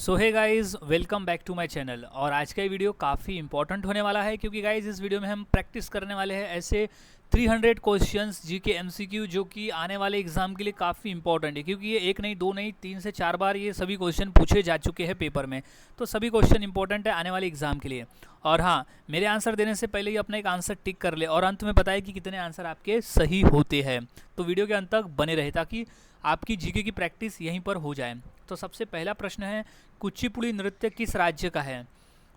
So hey guys, welcome back to my channel. और आज का ये वीडियो काफ़ी इंपॉर्टेंट होने वाला है क्योंकि गाइस इस वीडियो में हम प्रैक्टिस करने वाले हैं ऐसे 300 क्वेश्चंस जीके एमसीक्यू जो कि आने वाले एग्जाम के लिए काफ़ी इंपॉर्टेंट है, क्योंकि ये एक नहीं दो नहीं 3 से 4 बार ये सभी क्वेश्चन पूछे जा चुके हैं पेपर में। तो सभी क्वेश्चन इंपॉर्टेंट है आने वाले एग्जाम के लिए। और हाँ, मेरे आंसर देने से पहले ही अपना एक आंसर टिक कर ले और अंत में बताए कि कितने आंसर आपके सही होते हैं। तो वीडियो के अंत तक बने रहे ताकि आपकी जीके की प्रैक्टिस यहीं पर हो जाए। तो सबसे पहला प्रश्न है, कुचिपुड़ी नृत्य किस राज्य का है?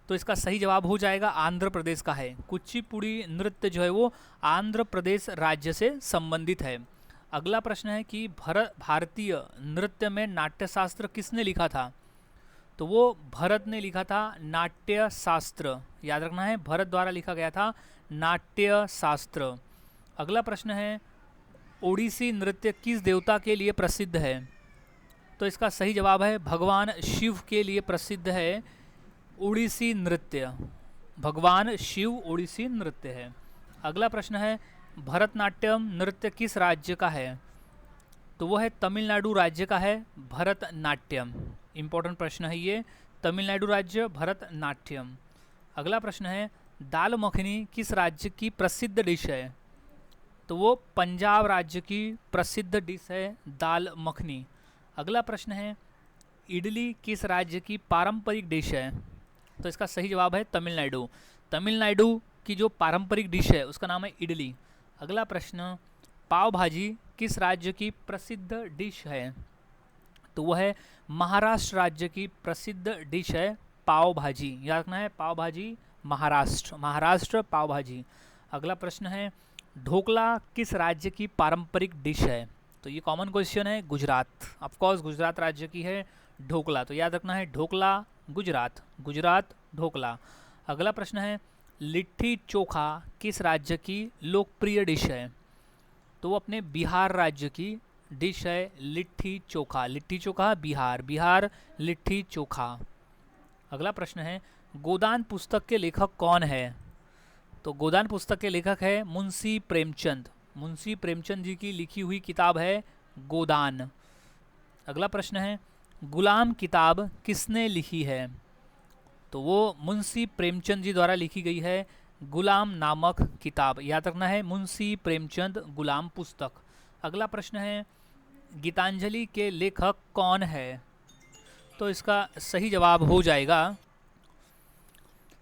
तो इसका सही जवाब हो जाएगा आंध्र प्रदेश का है। कुचिपुड़ी नृत्य जो है वो आंध्र प्रदेश राज्य से संबंधित है। अगला प्रश्न है कि भारतीय नृत्य में नाट्यशास्त्र किसने लिखा था? तो वो भरत ने लिखा था नाट्य शास्त्र। याद रखना है, भरत द्वारा लिखा गया था नाट्य शास्त्र। अगला प्रश्न है, ओडिसी नृत्य किस देवता के लिए प्रसिद्ध है? तो इसका सही जवाब है भगवान शिव के लिए प्रसिद्ध है ओडिसी नृत्य। भगवान शिव ओडिसी नृत्य है। अगला प्रश्न है, भरतनाट्यम नृत्य किस राज्य का है? तो वो है तमिलनाडु राज्य का है भरतनाट्यम। इंपॉर्टेंट प्रश्न है ये, तमिलनाडु राज्य भरतनाट्यम। अगला प्रश्न है, दाल मखनी किस राज्य की प्रसिद्ध डिश है? तो वो पंजाब राज्य की प्रसिद्ध डिश है दाल मखनी। अगला प्रश्न है, इडली किस राज्य की पारंपरिक डिश है? तो इसका सही जवाब है तमिलनाडु। तमिलनाडु की जो पारंपरिक डिश है उसका नाम है इडली। अगला प्रश्न, पाव भाजी किस राज्य की प्रसिद्ध डिश है? तो वह है महाराष्ट्र राज्य की प्रसिद्ध डिश है पाव भाजी। याद रखना है, पाव भाजी महाराष्ट्र, महाराष्ट्र पाव भाजी। अगला प्रश्न है, ढोकला किस राज्य की पारंपरिक डिश है? तो ये कॉमन क्वेश्चन है, गुजरात। ऑफकोर्स गुजरात राज्य की है ढोकला। तो याद रखना है ढोकला गुजरात, गुजरात ढोकला। अगला प्रश्न है, लिट्टी चोखा किस राज्य की लोकप्रिय डिश है? तो वो अपने बिहार राज्य की डिश है लिट्टी चोखा। लिट्टी चोखा बिहार, बिहार लिट्टी चोखा। अगला प्रश्न है, गोदान पुस्तक के लेखक कौन है? तो गोदान पुस्तक के लेखक है मुंशी प्रेमचंद। मुंशी प्रेमचंद जी की लिखी हुई किताब है गोदान। अगला प्रश्न है, गुलाम किताब किसने लिखी है? तो वो मुंशी प्रेमचंद जी द्वारा लिखी गई है गुलाम नामक किताब। याद रखना है, मुंशी प्रेमचंद गुलाम पुस्तक। अगला प्रश्न है, गीतांजलि के लेखक कौन है? तो इसका सही जवाब हो जाएगा,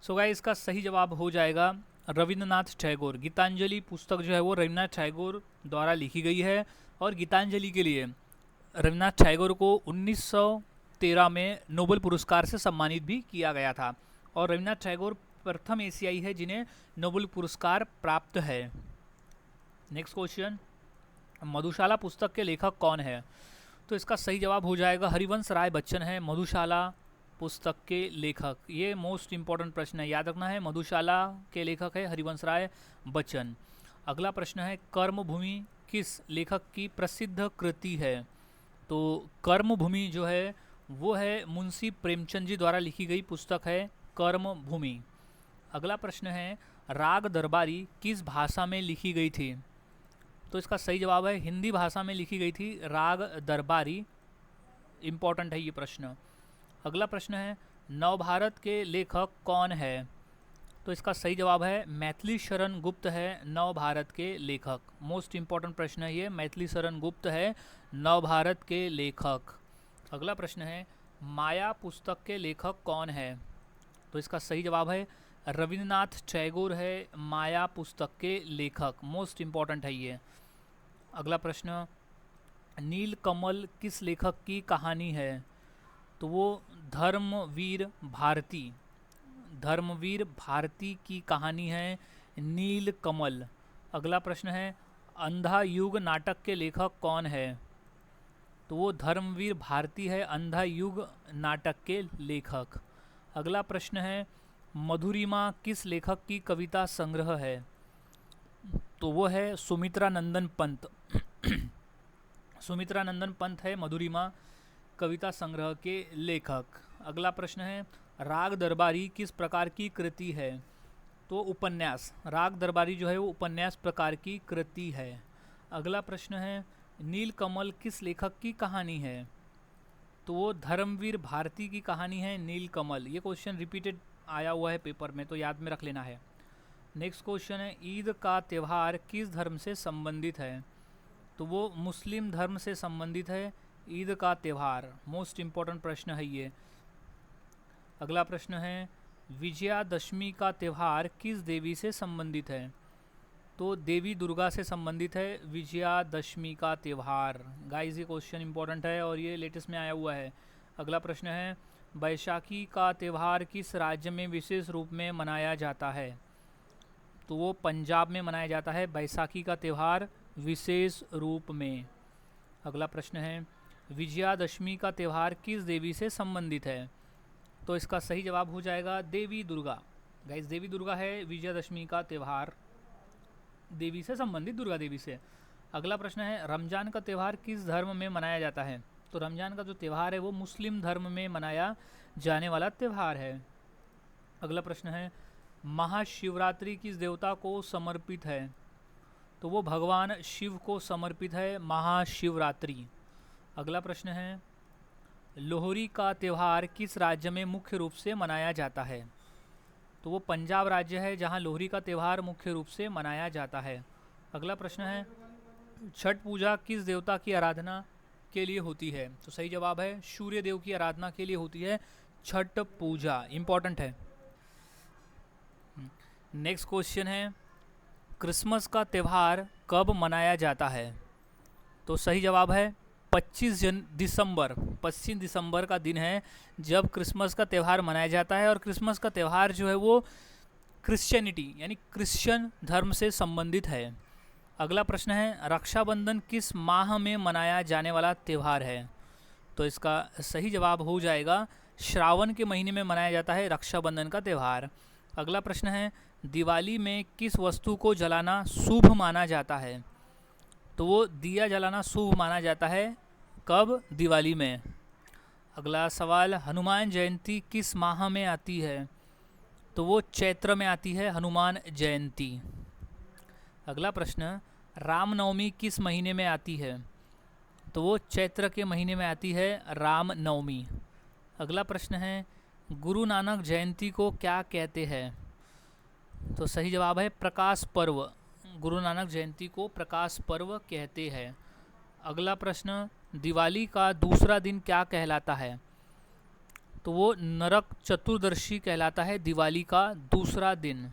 गाइस इसका सही जवाब हो जाएगा रविंद्रनाथ टैगोर। गीतांजलि पुस्तक जो है वो रविंद्रनाथ टैगोर द्वारा लिखी गई है। और गीतांजलि के लिए रविंद्रनाथ टैगोर को 1913 में नोबेल पुरस्कार से सम्मानित भी किया गया था। और रविंद्रनाथ टैगोर प्रथम एशियाई है जिन्हें नोबेल पुरस्कार प्राप्त है। नेक्स्ट क्वेश्चन, मधुशाला पुस्तक के लेखक कौन है? तो इसका सही जवाब हो जाएगा हरिवंश राय बच्चन है मधुशाला पुस्तक के लेखक। ये मोस्ट इंपॉर्टेंट प्रश्न है, याद रखना है, मधुशाला के लेखक है हरिवंश राय बच्चन। अगला प्रश्न है, कर्मभूमि किस लेखक की प्रसिद्ध कृति है? तो कर्मभूमि जो है वो है मुंशी प्रेमचंद जी द्वारा लिखी गई पुस्तक है कर्मभूमि। अगला प्रश्न है, राग दरबारी किस भाषा में लिखी गई थी? तो इसका सही जवाब है हिंदी भाषा में लिखी गई थी राग दरबारी। इम्पॉर्टेंट है ये प्रश्न। अगला प्रश्न है, नवभारत के लेखक कौन है? तो इसका सही जवाब है मैथिली शरण गुप्त है नवभारत के लेखक। मोस्ट इंपॉर्टेंट प्रश्न है ये, मैथिली शरण गुप्त है नवभारत के लेखक। अगला प्रश्न है, माया पुस्तक के लेखक कौन है? तो इसका सही जवाब है रविंद्रनाथ टैगोर है माया पुस्तक के लेखक। मोस्ट इंपॉर्टेंट है ये। अगला प्रश्न, नीलकमल किस लेखक की कहानी है? तो वो धर्मवीर भारती, धर्मवीर भारती की कहानी है नीलकमल। अगला प्रश्न है, अंधा युग नाटक के लेखक कौन है? तो वो धर्मवीर भारती है अंधा युग नाटक के लेखक। अगला प्रश्न है, मधुरिमा किस लेखक की कविता संग्रह है? तो वो है सुमित्रा नंदन पंत। सुमित्रा नंदन पंत है मधुरिमा कविता संग्रह के लेखक। अगला प्रश्न है, राग दरबारी किस प्रकार की कृति है? तो उपन्यास, राग दरबारी जो है वो उपन्यास प्रकार की कृति है। अगला प्रश्न है, नीलकमल किस लेखक की कहानी है? तो वो धर्मवीर भारती की कहानी है नीलकमल। ये क्वेश्चन रिपीटेड आया हुआ है पेपर में, तो याद में रख लेना है। नेक्स्ट क्वेश्चन है ईद का त्यौहार किस धर्म से संबंधित है? तो वो मुस्लिम धर्म से संबंधित है ईद का त्यौहार। मोस्ट इम्पॉर्टेंट प्रश्न है ये। अगला प्रश्न है विजयादशमी का त्यौहार किस देवी से संबंधित है? तो देवी दुर्गा से संबंधित है विजयादशमी का त्यौहार। गाइस ये क्वेश्चन इंपॉर्टेंट है और ये लेटेस्ट में आया हुआ है। अगला प्रश्न है बैसाखी का त्यौहार किस राज्य में विशेष रूप में मनाया जाता है? तो वो पंजाब में मनाया जाता है बैसाखी का त्यौहार विशेष रूप में। अगला प्रश्न है विजयादशमी का त्यौहार किस देवी से संबंधित है? तो इसका सही जवाब हो जाएगा देवी दुर्गा। गाइस देवी दुर्गा है विजयादशमी का त्यौहार, देवी से संबंधित दुर्गा देवी से। अगला प्रश्न है रमजान का त्यौहार किस धर्म में मनाया जाता है? तो रमजान का जो त्यौहार है वो मुस्लिम धर्म में मनाया जाने वाला त्यौहार है। अगला प्रश्न है महाशिवरात्रि किस देवता को समर्पित है? तो वो भगवान शिव को समर्पित है महाशिवरात्रि। अगला प्रश्न है लोहरी का त्यौहार किस राज्य में मुख्य रूप से मनाया जाता है? तो वो पंजाब राज्य है जहां लोहरी का त्यौहार मुख्य रूप से मनाया जाता है। अगला प्रश्न है छठ पूजा किस देवता की आराधना के लिए होती है? तो सही जवाब है सूर्य देव की आराधना के लिए होती है छठ पूजा। इम्पॉर्टेंट है। नेक्स्ट क्वेश्चन है क्रिसमस का त्यौहार कब मनाया जाता है? तो सही जवाब है 25 दिसंबर का दिन है जब क्रिसमस का त्यौहार मनाया जाता है। और क्रिसमस का त्यौहार जो है वो क्रिश्चियनिटी यानी क्रिश्चियन धर्म से संबंधित है। अगला प्रश्न है रक्षाबंधन किस माह में मनाया जाने वाला त्यौहार है? तो इसका सही जवाब हो जाएगा श्रावण के महीने में मनाया जाता है रक्षाबंधन का त्यौहार। अगला प्रश्न है दिवाली में किस वस्तु को जलाना शुभ माना जाता है? तो वो दिया जलाना शुभ माना जाता है कब? दिवाली में। अगला सवाल हनुमान जयंती किस माह में आती है? तो वो चैत्र में आती है हनुमान जयंती। अगला प्रश्न रामनवमी किस महीने में आती है? तो वो चैत्र के महीने में आती है रामनवमी। अगला प्रश्न है गुरु नानक जयंती को क्या कहते हैं? तो सही जवाब है प्रकाश पर्व। गुरु नानक जयंती को प्रकाश पर्व कहते हैं। अगला प्रश्न दिवाली का दूसरा दिन क्या कहलाता है? तो वो नरक चतुर्दशी कहलाता है दिवाली का दूसरा दिन।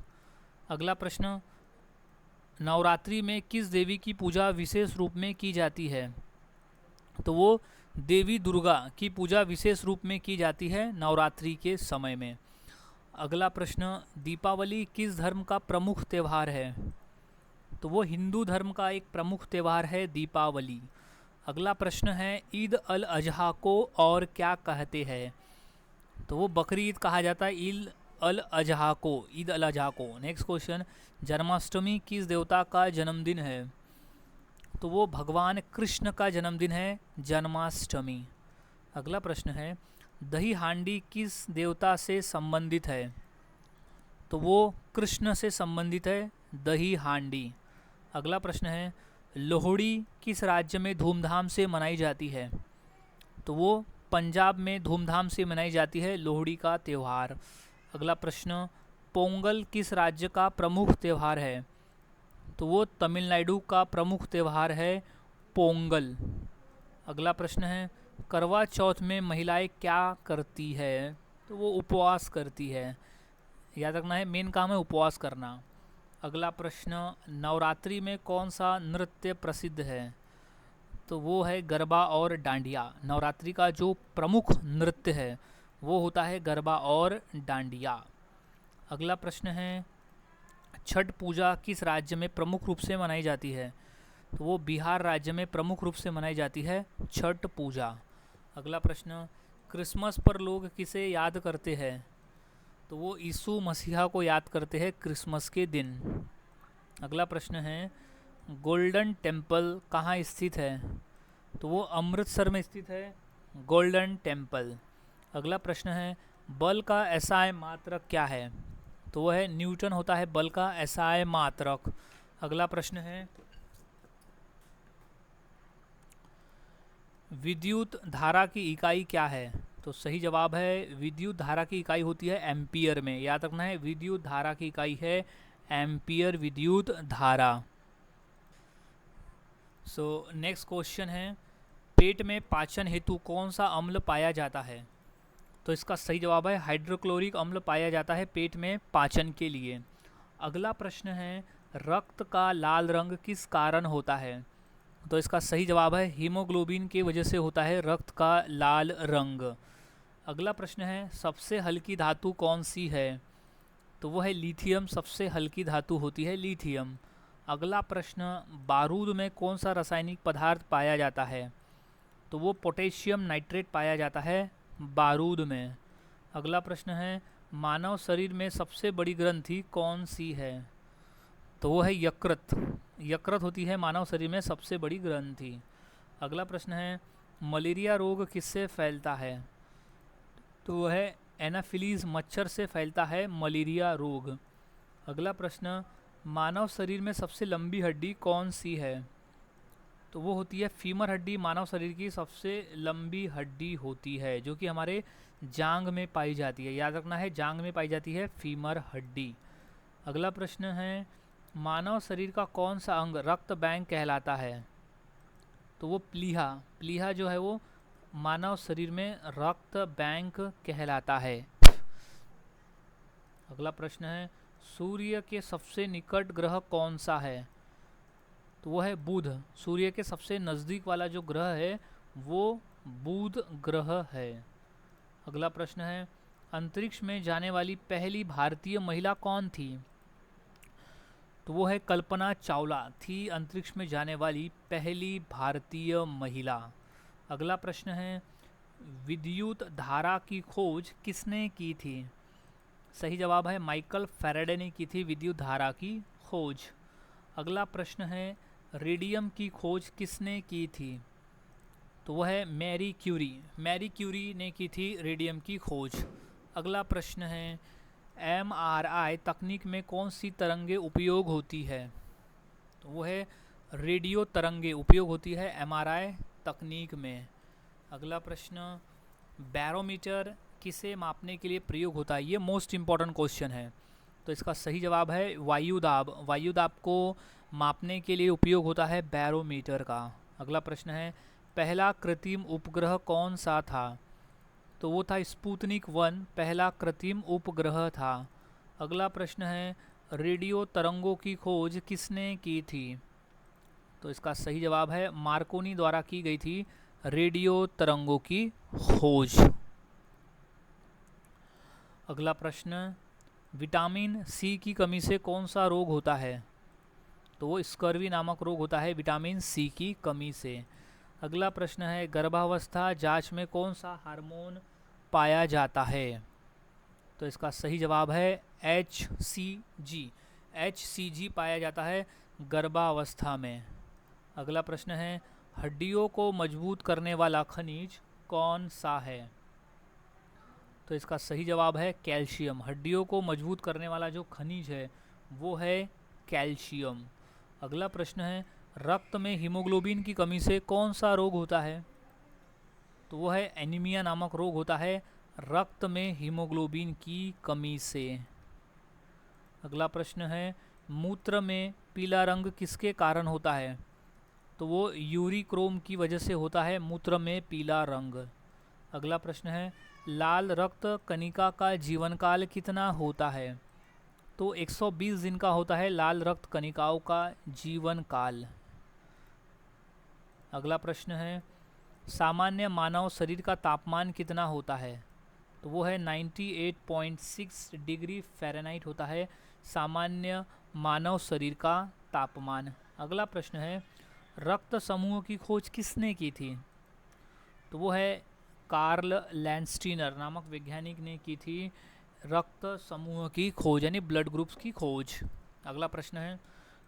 अगला प्रश्न नवरात्रि में किस देवी की पूजा विशेष रूप में की जाती है? तो वो देवी दुर्गा की पूजा विशेष रूप में की जाती है नवरात्रि के समय में। अगला प्रश्न दीपावली किस धर्म का प्रमुख त्यौहार है? तो वो हिंदू धर्म का एक प्रमुख त्यौहार है दीपावली। अगला प्रश्न है ईद अल अजहा को और क्या कहते हैं? तो वो बकरी ईद कहा जाता है ईद अल अजहा को, ईद अल अजहा को। नेक्स्ट क्वेश्चन जन्माष्टमी किस देवता का जन्मदिन है? तो वो भगवान कृष्ण का जन्मदिन है जन्माष्टमी। अगला प्रश्न है दही हांडी किस देवता से संबंधित है? तो वो कृष्ण से संबंधित है दही हांडी। अगला प्रश्न है लोहड़ी किस राज्य में धूमधाम से मनाई जाती है? तो वो पंजाब में धूमधाम से मनाई जाती है लोहड़ी का त्यौहार। अगला प्रश्न पोंगल किस राज्य का प्रमुख त्यौहार है? तो वो तमिलनाडु का प्रमुख त्यौहार है पोंगल। अगला प्रश्न है करवा चौथ में महिलाएं क्या करती है? तो वो उपवास करती है। याद रखना है मेन काम है उपवास करना। अगला प्रश्न नवरात्रि में कौन सा नृत्य प्रसिद्ध है? तो वो है गरबा और डांडिया। नवरात्रि का जो प्रमुख नृत्य है वो होता है गरबा और डांडिया। अगला प्रश्न है छठ पूजा किस राज्य में प्रमुख रूप से मनाई जाती है? तो वो बिहार राज्य में प्रमुख रूप से मनाई जाती है छठ पूजा। अगला प्रश्न क्रिसमस पर लोग किसे याद करते हैं? तो वो यीशु मसीहा को याद करते हैं क्रिसमस के दिन। अगला प्रश्न है गोल्डन टेम्पल कहाँ स्थित है? तो वो अमृतसर में स्थित है गोल्डन टेम्पल। अगला प्रश्न है बल का एसआई मात्रक क्या है? तो वो है न्यूटन होता है बल का एसआई मात्रक। अगला प्रश्न है विद्युत धारा की इकाई क्या है? तो सही जवाब है विद्युत धारा की इकाई होती है एम्पियर में। याद रखना है, विद्युत धारा की इकाई है एम्पियर विद्युत धारा। सो नेक्स्ट क्वेश्चन है, पेट में पाचन हेतु कौन सा अम्ल पाया जाता है? तो इसका सही जवाब है हाइड्रोक्लोरिक अम्ल पाया जाता है पेट में पाचन के लिए। अगला प्रश्न है, रक्त का लाल रंग किस कारण होता है? तो इसका सही जवाब है हीमोग्लोबिन की वजह से होता है रक्त का लाल रंग। अगला प्रश्न है, सबसे हल्की धातु कौन सी है? तो वो है लिथियम, सबसे हल्की धातु होती है लिथियम। अगला प्रश्न, बारूद में कौन सा रासायनिक पदार्थ पाया जाता है? तो वो पोटेशियम नाइट्रेट पाया जाता है बारूद में। अगला प्रश्न है, मानव शरीर में सबसे बड़ी ग्रंथि कौन सी है? तो वो है यकृत। यकृत होती है मानव शरीर में सबसे बड़ी ग्रंथि। अगला प्रश्न है, मलेरिया रोग किससे फैलता है? तो वो है एनाफिलीज मच्छर से फैलता है मलेरिया रोग। अगला प्रश्न, मानव शरीर में सबसे लंबी हड्डी कौन सी है? तो वो होती है फीमर हड्डी, मानव शरीर की सबसे लंबी हड्डी होती है जो कि हमारे जांग में पाई जाती है। याद रखना है, जांग में पाई जाती है फीमर हड्डी। अगला प्रश्न है, मानव शरीर का कौन सा अंग रक्त बैंक कहलाता है? तो वो प्लीहा। प्लीहा जो है वो मानव शरीर में रक्त बैंक कहलाता है। अगला प्रश्न है, सूर्य के सबसे निकट ग्रह कौन सा है? तो वो है बुध। सूर्य के सबसे नज़दीक वाला जो ग्रह है वो बुध ग्रह है। अगला प्रश्न है, अंतरिक्ष में जाने वाली पहली भारतीय महिला कौन थी? तो वो है कल्पना चावला थी अंतरिक्ष में जाने वाली पहली भारतीय महिला। अगला प्रश्न है, विद्युत धारा की खोज किसने की थी? सही जवाब है माइकल फैराडे ने की थी विद्युत धारा की खोज। अगला प्रश्न है, रेडियम की खोज किसने की थी? तो वह है मैरी क्यूरी। मैरी क्यूरी ने की थी रेडियम की खोज। अगला प्रश्न है, एमआरआई तकनीक में कौन सी तरंगे उपयोग होती है? तो वो है रेडियो तरंगे उपयोग होती है एमआरआई तकनीक में। अगला प्रश्न, बैरोमीटर किसे मापने के लिए प्रयोग होता है? ये मोस्ट इम्पॉर्टेंट क्वेश्चन है। तो इसका सही जवाब है वायुदाब। वायुदाब को मापने के लिए उपयोग होता है बैरोमीटर का। अगला प्रश्न है, पहला कृत्रिम उपग्रह कौन सा था? तो वो था स्पुतनिक 1, पहला कृत्रिम उपग्रह था। अगला प्रश्न है, रेडियो तरंगों की खोज किसने की थी? तो इसका सही जवाब है मार्कोनी द्वारा की गई थी रेडियो तरंगों की खोज। अगला प्रश्न, विटामिन सी की कमी से कौन सा रोग होता है? तो वो स्कर्वी नामक रोग होता है विटामिन सी की कमी से। अगला प्रश्न है, गर्भावस्था जांच में कौन सा हार्मोन पाया जाता है? तो इसका सही जवाब है HCG। HCG पाया जाता है गर्भावस्था में। अगला प्रश्न है, हड्डियों को मजबूत करने वाला खनिज कौन सा है? तो इसका सही जवाब है कैल्शियम। हड्डियों को मजबूत करने वाला जो खनिज है वो है कैल्शियम। अगला प्रश्न है, रक्त में हीमोग्लोबिन की कमी से कौन सा रोग होता है? तो वो है एनीमिया नामक रोग होता है रक्त में हीमोग्लोबिन की कमी से। अगला प्रश्न है, मूत्र में पीला रंग किसके कारण होता है? तो वो यूरिक्रोम की वजह से होता है मूत्र में पीला रंग। अगला प्रश्न है, लाल रक्त कणिका का जीवन काल कितना होता है? तो 120 दिन का होता है लाल रक्त कणिकाओं का जीवन काल। अगला प्रश्न है, सामान्य मानव शरीर का तापमान कितना होता है? तो वो है 98.6 डिग्री फ़ारेनहाइट होता है सामान्य मानव शरीर का तापमान। अगला प्रश्न है, रक्त समूह की खोज किसने की थी? तो वो है कार्ल लैंडस्टीनर नामक वैज्ञानिक ने की थी रक्त समूह की खोज यानी ब्लड ग्रुप्स की खोज। अगला प्रश्न है,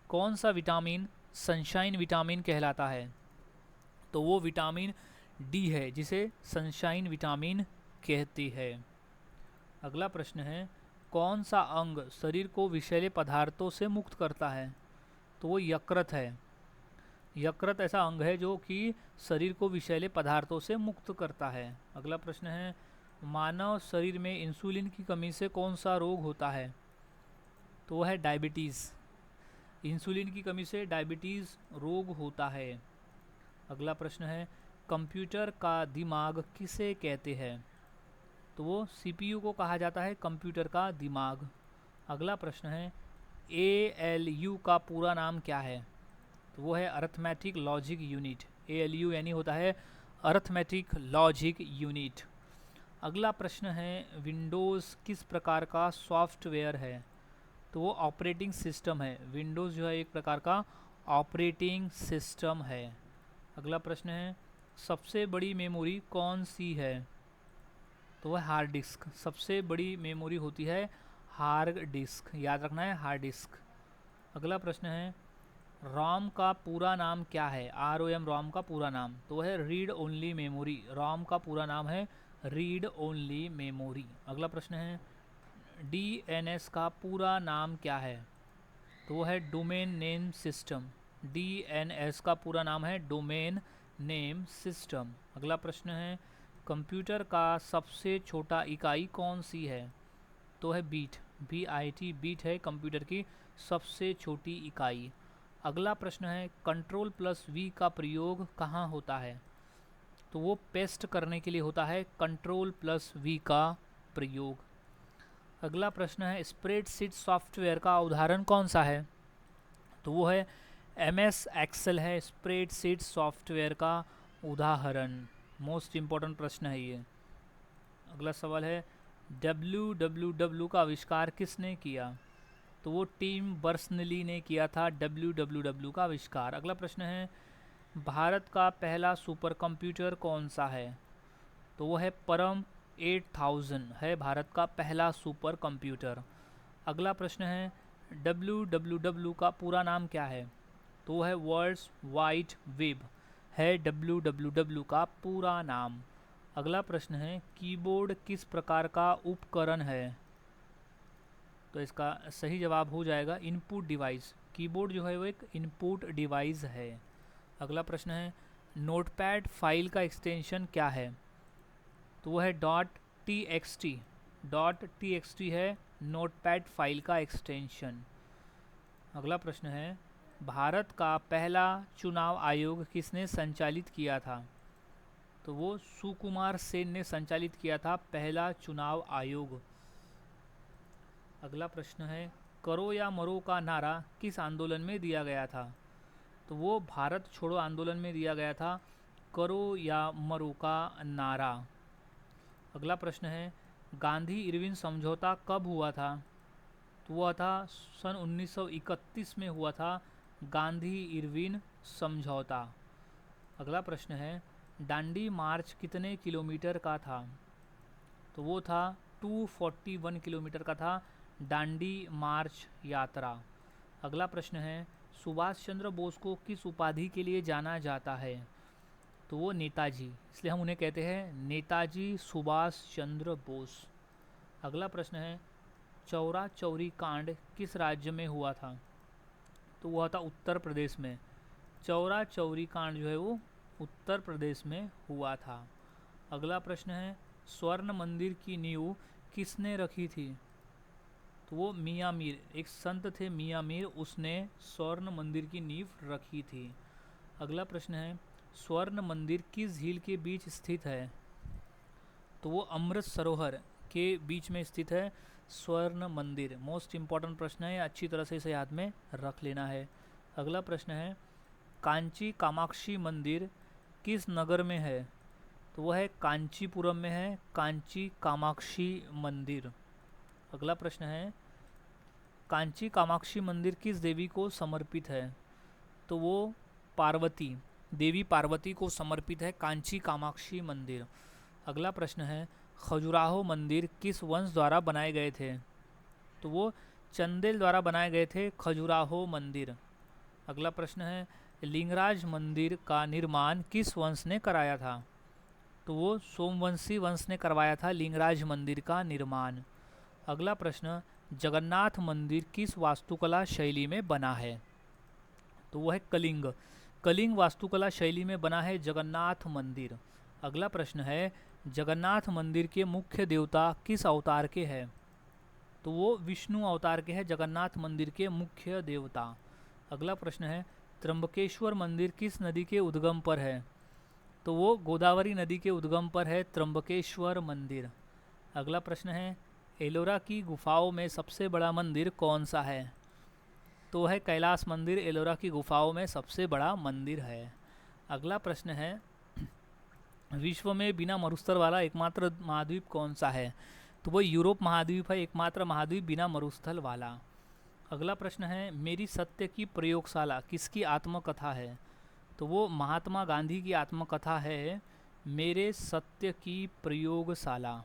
कौन सा विटामिन सनशाइन विटामिन कहलाता है? तो वो विटामिन डी है जिसे सनशाइन विटामिन कहती है। अगला प्रश्न है, कौन सा अंग शरीर को विषैले पदार्थों से मुक्त करता है? तो वो यकृत है। यकृत ऐसा अंग है जो कि शरीर को विषैले पदार्थों से मुक्त करता है। अगला प्रश्न है, मानव शरीर में इंसुलिन की कमी से कौन सा रोग होता है? तो वह है डायबिटीज़। इंसुलिन की कमी से डायबिटीज़ रोग होता है। अगला प्रश्न है, कंप्यूटर का दिमाग किसे कहते हैं? तो वो सीपीयू को कहा जाता है कंप्यूटर का दिमाग। अगला प्रश्न है, एएलयू का पूरा नाम क्या है? तो वो है अरिथमेटिक लॉजिक यूनिट। एएलयू यानी होता है अरिथमेटिक लॉजिक यूनिट। अगला प्रश्न है, विंडोज़ किस प्रकार का सॉफ्टवेयर है? तो वो ऑपरेटिंग सिस्टम है। विंडोज़ जो है एक प्रकार का ऑपरेटिंग सिस्टम है। अगला प्रश्न है, सबसे बड़ी मेमोरी कौन सी है? तो वह हार्ड डिस्क। सबसे बड़ी मेमोरी होती है हार्ड डिस्क, याद रखना है, हार्ड डिस्क। अगला प्रश्न है, रॉम का पूरा नाम क्या है? ROM रॉम का पूरा नाम, तो वह है रीड ओनली मेमोरी। रॉम का पूरा नाम है रीड ओनली मेमोरी। अगला प्रश्न है, DNS का पूरा नाम क्या है? तो वो है डोमेन नेम सिस्टम। DNS का पूरा नाम है डोमेन नेम सिस्टम। अगला प्रश्न है, कंप्यूटर का सबसे छोटा इकाई कौन सी है? तो है बीट। BIT बीट है कंप्यूटर की सबसे छोटी इकाई। अगला प्रश्न है, Ctrl+V का प्रयोग कहाँ होता है? तो वो पेस्ट करने के लिए होता है Ctrl+V का प्रयोग। अगला प्रश्न है, स्प्रेडशीट सॉफ्टवेयर का उदाहरण कौन सा है? तो वो है MS एक्सेल है स्प्रेडशीट सॉफ्टवेयर का उदाहरण। मोस्ट इम्पॉर्टेंट प्रश्न है ये। अगला सवाल है, www का आविष्कार किसने किया? तो वो टिम बर्नर्स-ली ने किया था www का आविष्कार। अगला प्रश्न है, भारत का पहला सुपर कंप्यूटर कौन सा है? तो वो है परम 8000 है भारत का पहला सुपर कंप्यूटर। अगला प्रश्न है, www का पूरा नाम क्या है? तो वो है वर्ल्ड्स वाइड वेब है www का पूरा नाम। अगला प्रश्न है, कीबोर्ड किस प्रकार का उपकरण है? तो इसका सही जवाब हो जाएगा इनपुट डिवाइस। कीबोर्ड जो है वो एक इनपुट डिवाइस है। अगला प्रश्न है, नोटपैड फाइल का एक्सटेंशन क्या है? तो वो है .txt। .txt है नोटपैड फाइल का एक्सटेंशन। अगला प्रश्न है, भारत का पहला चुनाव आयोग किसने संचालित किया था? तो वो सुकुमार सेन ने संचालित किया था पहला चुनाव आयोग। अगला प्रश्न है, करो या मरो का नारा किस आंदोलन में दिया गया था? तो वो भारत छोड़ो आंदोलन में दिया गया था करो या मरो का नारा। अगला प्रश्न है, गांधी इरविन समझौता कब हुआ था? तो हुआ था सन 1931 में हुआ था गांधी इरविन समझौता। अगला प्रश्न है, दांडी मार्च कितने किलोमीटर का था? तो वो था 241 किलोमीटर का था दांडी मार्च यात्रा। अगला प्रश्न है, सुभाष चंद्र बोस को किस उपाधि के लिए जाना जाता है? तो वो नेताजी, इसलिए हम उन्हें कहते हैं नेताजी सुभाष चंद्र बोस। अगला प्रश्न है, चौरा चौरी कांड किस राज्य में हुआ था? तो हुआ था उत्तर प्रदेश में। चौरा चौरी कांड जो है वो उत्तर प्रदेश में हुआ था। अगला प्रश्न है, स्वर्ण मंदिर की नींव किसने रखी थी? तो वो मियाँ मीर, एक संत थे मियाँ मीर, उसने स्वर्ण मंदिर की नींव रखी थी। अगला प्रश्न है, स्वर्ण मंदिर किस झील के बीच स्थित है? तो वो अमृत सरोवर के बीच में स्थित है स्वर्ण मंदिर। मोस्ट इम्पॉर्टेंट प्रश्न है, अच्छी तरह से इसे याद में रख लेना है। अगला प्रश्न है, कांची कामाक्षी मंदिर किस नगर में है? तो वह है कांचीपुरम में है कांची कामाक्षी मंदिर। अगला प्रश्न है, कांची कामाक्षी मंदिर किस देवी को समर्पित है? तो वो पार्वती, देवी पार्वती को समर्पित है कांची कामाक्षी मंदिर। अगला प्रश्न है, खजुराहो मंदिर किस वंश द्वारा बनाए गए थे? तो वो चंदेल द्वारा बनाए गए थे खजुराहो मंदिर। अगला प्रश्न है, लिंगराज मंदिर का निर्माण किस वंश ने कराया था? तो वो सोमवंशी वंश ने करवाया था लिंगराज मंदिर का निर्माण। अगला प्रश्न, जगन्नाथ मंदिर किस वास्तुकला शैली में बना है? तो वो है कलिंग। कलिंग वास्तुकला शैली में बना है जगन्नाथ मंदिर। अगला प्रश्न है जगन्नाथ मंदिर के मुख्य देवता किस अवतार के हैं? तो वो विष्णु अवतार के हैं जगन्नाथ मंदिर के मुख्य देवता। अगला प्रश्न है त्र्यंबकेश्वर मंदिर किस नदी के उद्गम पर है? तो वो गोदावरी नदी के उद्गम पर है त्र्यंबकेश्वर मंदिर। अगला प्रश्न है एलोरा की गुफाओं में सबसे बड़ा मंदिर कौन सा है? तो है कैलाश मंदिर एलोरा की गुफाओं में सबसे बड़ा मंदिर है। अगला प्रश्न है विश्व में बिना मरुस्थल वाला एकमात्र महाद्वीप कौन सा है? तो वो यूरोप महाद्वीप है, एकमात्र महाद्वीप बिना मरुस्थल वाला। अगला प्रश्न है मेरी सत्य की प्रयोगशाला किसकी आत्मकथा है? तो वो महात्मा गांधी की आत्मकथा है मेरे सत्य की प्रयोगशाला।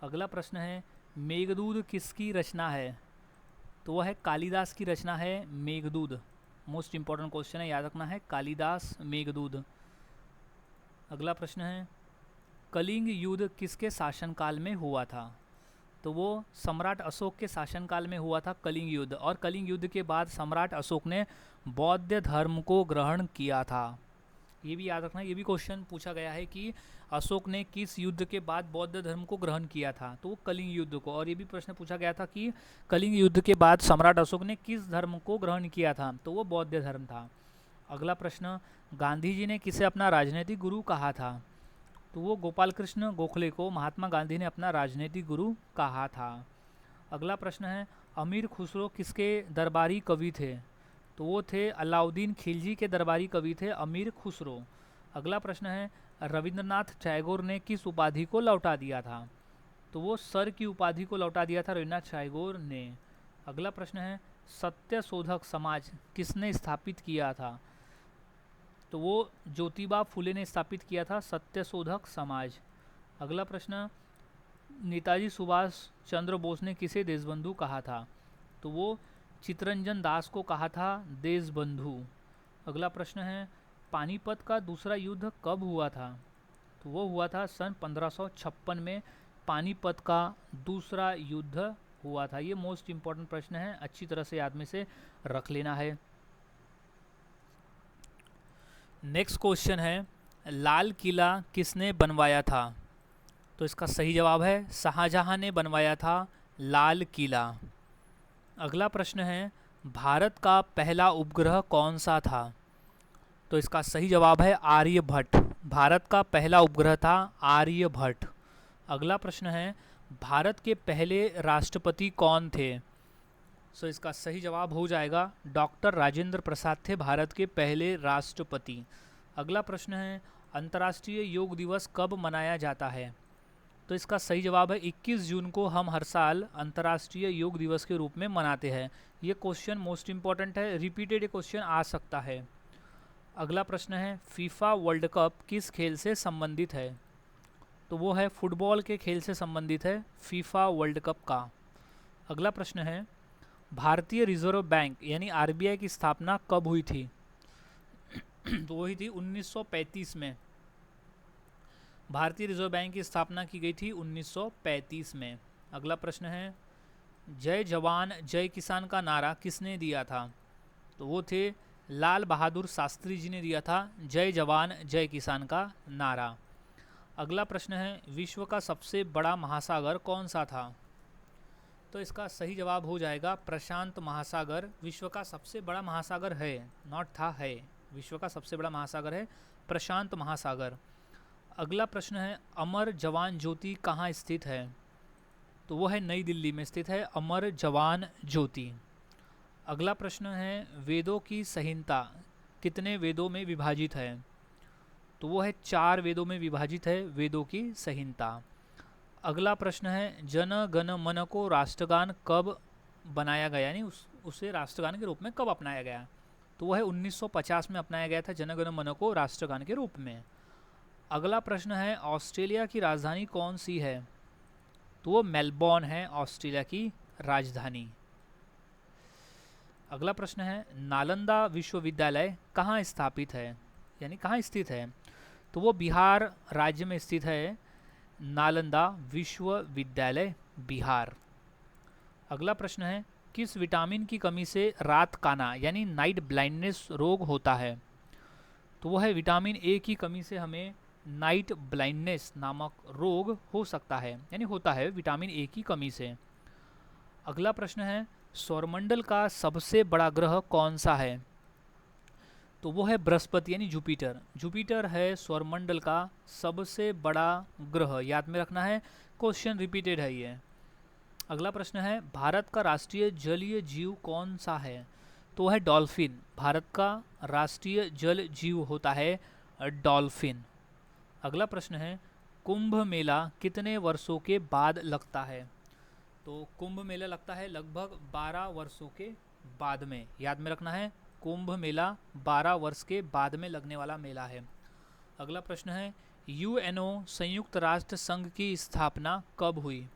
अगला प्रश्न है मेघदूत किसकी रचना है? तो वह है कालिदास की रचना है मेघदूत। मोस्ट इंपॉर्टेंट क्वेश्चन है, याद रखना है कालिदास मेघदूत। अगला प्रश्न है कलिंग युद्ध किसके शासनकाल में हुआ था? तो वो सम्राट अशोक के शासनकाल में हुआ था कलिंग युद्ध, और कलिंग युद्ध के बाद सम्राट अशोक ने बौद्ध धर्म को ग्रहण किया था। ये भी याद रखना, ये भी क्वेश्चन पूछा गया है कि अशोक ने किस युद्ध के बाद बौद्ध धर्म को ग्रहण किया था? तो वो कलिंग युद्ध को। और ये भी प्रश्न पूछा गया था कि कलिंग युद्ध के बाद सम्राट अशोक ने किस धर्म को ग्रहण किया था? तो वो बौद्ध धर्म था। अगला प्रश्न गांधी जी ने किसे अपना राजनीतिक गुरु कहा था? तो वो गोपाल कृष्ण गोखले को महात्मा गांधी ने अपना राजनीतिक गुरु कहा था। अगला प्रश्न है अमीर खुसरो किसके दरबारी कवि थे? तो वो थे अलाउद्दीन खिलजी के दरबारी कवि थे अमीर खुसरो। अगला प्रश्न है रविंद्रनाथ टैगोर ने किस उपाधि को लौटा दिया था? तो वो सर की उपाधि को लौटा दिया था रविंद्रनाथ टैगोर ने। अगला प्रश्न है सत्य शोधक समाज किसने स्थापित किया था? तो वो ज्योतिबा फुले ने स्थापित किया था सत्य शोधक समाज। अगला प्रश्न नेताजी सुभाष चंद्र बोस ने किसे देशबंधु कहा था? तो वो चित्तरंजन दास को कहा था देशबंधु। अगला प्रश्न है पानीपत का दूसरा युद्ध कब हुआ था? तो वो हुआ था सन 1556 में पानीपत का दूसरा युद्ध हुआ था। ये मोस्ट इम्पॉर्टेंट प्रश्न है, अच्छी तरह से याद में से रख लेना है। नेक्स्ट क्वेश्चन है लाल किला किसने बनवाया था? तो इसका सही जवाब है शाहजहां ने बनवाया था लाल किला। अगला प्रश्न है भारत का पहला उपग्रह कौन सा था? तो इसका सही जवाब है आर्यभट्ट। भारत का पहला उपग्रह था आर्यभट्ट। अगला प्रश्न है भारत के पहले राष्ट्रपति कौन थे? सो इसका सही जवाब हो जाएगा डॉक्टर राजेंद्र प्रसाद थे भारत के पहले राष्ट्रपति। अगला प्रश्न है अंतर्राष्ट्रीय योग दिवस कब मनाया जाता है? तो इसका सही जवाब है 21 जून को हम हर साल अंतर्राष्ट्रीय योग दिवस के रूप में मनाते हैं। ये क्वेश्चन मोस्ट इम्पॉर्टेंट है, रिपीटेड क्वेश्चन आ सकता है। अगला प्रश्न है फीफा वर्ल्ड कप किस खेल से संबंधित है? तो वो है फुटबॉल के खेल से संबंधित है फीफा वर्ल्ड कप का। अगला प्रश्न है भारतीय रिजर्व बैंक यानी आरबीआई की स्थापना कब हुई थी? तो वही थी 1935 में। भारतीय रिजर्व बैंक की स्थापना की गई थी 1935 में। अगला प्रश्न है जय जवान जय किसान का नारा किसने दिया था? तो वो थे लाल बहादुर शास्त्री जी ने दिया था जय जवान जय किसान का नारा। अगला प्रश्न है विश्व का सबसे बड़ा महासागर कौन सा था? तो इसका सही जवाब हो जाएगा प्रशांत महासागर विश्व का सबसे बड़ा महासागर है, नॉट था, है। विश्व का सबसे बड़ा महासागर है प्रशांत महासागर। अगला प्रश्न है अमर जवान ज्योति कहाँ स्थित है? तो वो है नई दिल्ली में स्थित है अमर जवान ज्योति। अगला प्रश्न है वेदों की संहिता कितने वेदों में विभाजित है? तो वो है 4 वेदों में विभाजित है वेदों की संहिता। अगला प्रश्न है जन गण मन को राष्ट्रगान कब बनाया गया, यानी उसे राष्ट्रगान के रूप में कब अपनाया गया? तो वह है 1950 में अपनाया गया था जन गण मन को राष्ट्रगान के रूप में। अगला प्रश्न है ऑस्ट्रेलिया की राजधानी कौन सी है? तो वो मेलबोर्न है ऑस्ट्रेलिया की राजधानी। अगला प्रश्न है नालंदा विश्वविद्यालय कहाँ स्थापित है, यानी कहाँ स्थित है? तो वो बिहार राज्य में स्थित है नालंदा विश्वविद्यालय बिहार। अगला प्रश्न है किस विटामिन की कमी से रात काना यानी नाइट ब्लाइंडनेस रोग होता है? तो वो है विटामिन ए की कमी से हमें नाइट ब्लाइंडनेस नामक रोग हो सकता है, यानी होता है विटामिन ए की कमी से। अगला प्रश्न है सौरमंडल का सबसे बड़ा ग्रह कौन सा है? तो वो है बृहस्पति यानी जुपिटर। जुपिटर है सौरमंडल का सबसे बड़ा ग्रह, याद में रखना है, क्वेश्चन रिपीटेड है ये। अगला प्रश्न है भारत का राष्ट्रीय जलीय जीव कौन सा है? तो है डॉल्फिन। भारत का राष्ट्रीय जल जीव होता है डॉल्फिन। अगला प्रश्न है कुंभ मेला कितने वर्षों के बाद लगता है? तो कुंभ मेला लगता है लगभग 12 वर्षों के बाद में, याद में रखना है, कुंभ मेला 12 वर्ष के बाद में लगने वाला मेला है। अगला प्रश्न है यूएनओ संयुक्त राष्ट्र संघ की स्थापना कब हुई?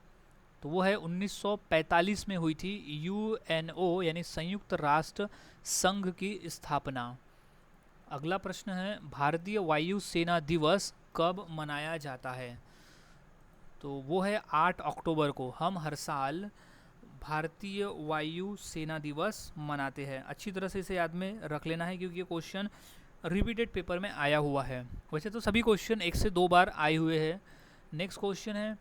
तो वो है 1945 में हुई थी यूएनओ यानी संयुक्त राष्ट्र संघ की स्थापना। अगला प्रश्न है भारतीय वायु सेना दिवस कब मनाया जाता है? तो वो है 8 अक्टूबर को। हम हर साल भारतीय वायु सेना दिवस मनाते हैं। अच्छी तरह से इसे याद में रख लेना है क्योंकि ये क्वेश्चन रिपीटेड पेपर में आया हुआ है। वैसे तो सभी क्वेश्चन 1 से 2 बार आए हुए हैं। नेक्स्ट क्वेश्चन है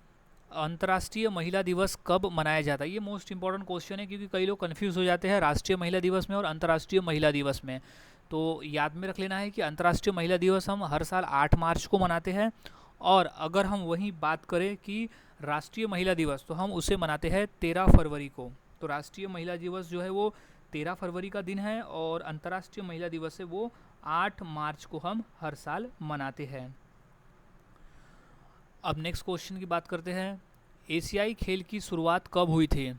अंतर्राष्ट्रीय महिला दिवस कब मनाया जाता है? ये मोस्ट इंपॉर्टेंट क्वेश्चन है क्योंकि कई लोग कंफ्यूज हो जाते हैं राष्ट्रीय महिला दिवस में और अंतर्राष्ट्रीय महिला दिवस में। तो याद में रख लेना है कि अंतर्राष्ट्रीय महिला दिवस हम हर साल 8 मार्च को मनाते हैं, और अगर हम वही बात करें कि राष्ट्रीय महिला दिवस तो हम उसे मनाते हैं 13 फरवरी को। तो राष्ट्रीय महिला दिवस जो है वो 13 फरवरी का दिन है और अंतर्राष्ट्रीय महिला दिवस है वो 8 मार्च को हम हर साल मनाते हैं। अब नेक्स्ट क्वेश्चन की बात करते हैं एशियाई खेल की शुरुआत कब हुई थी?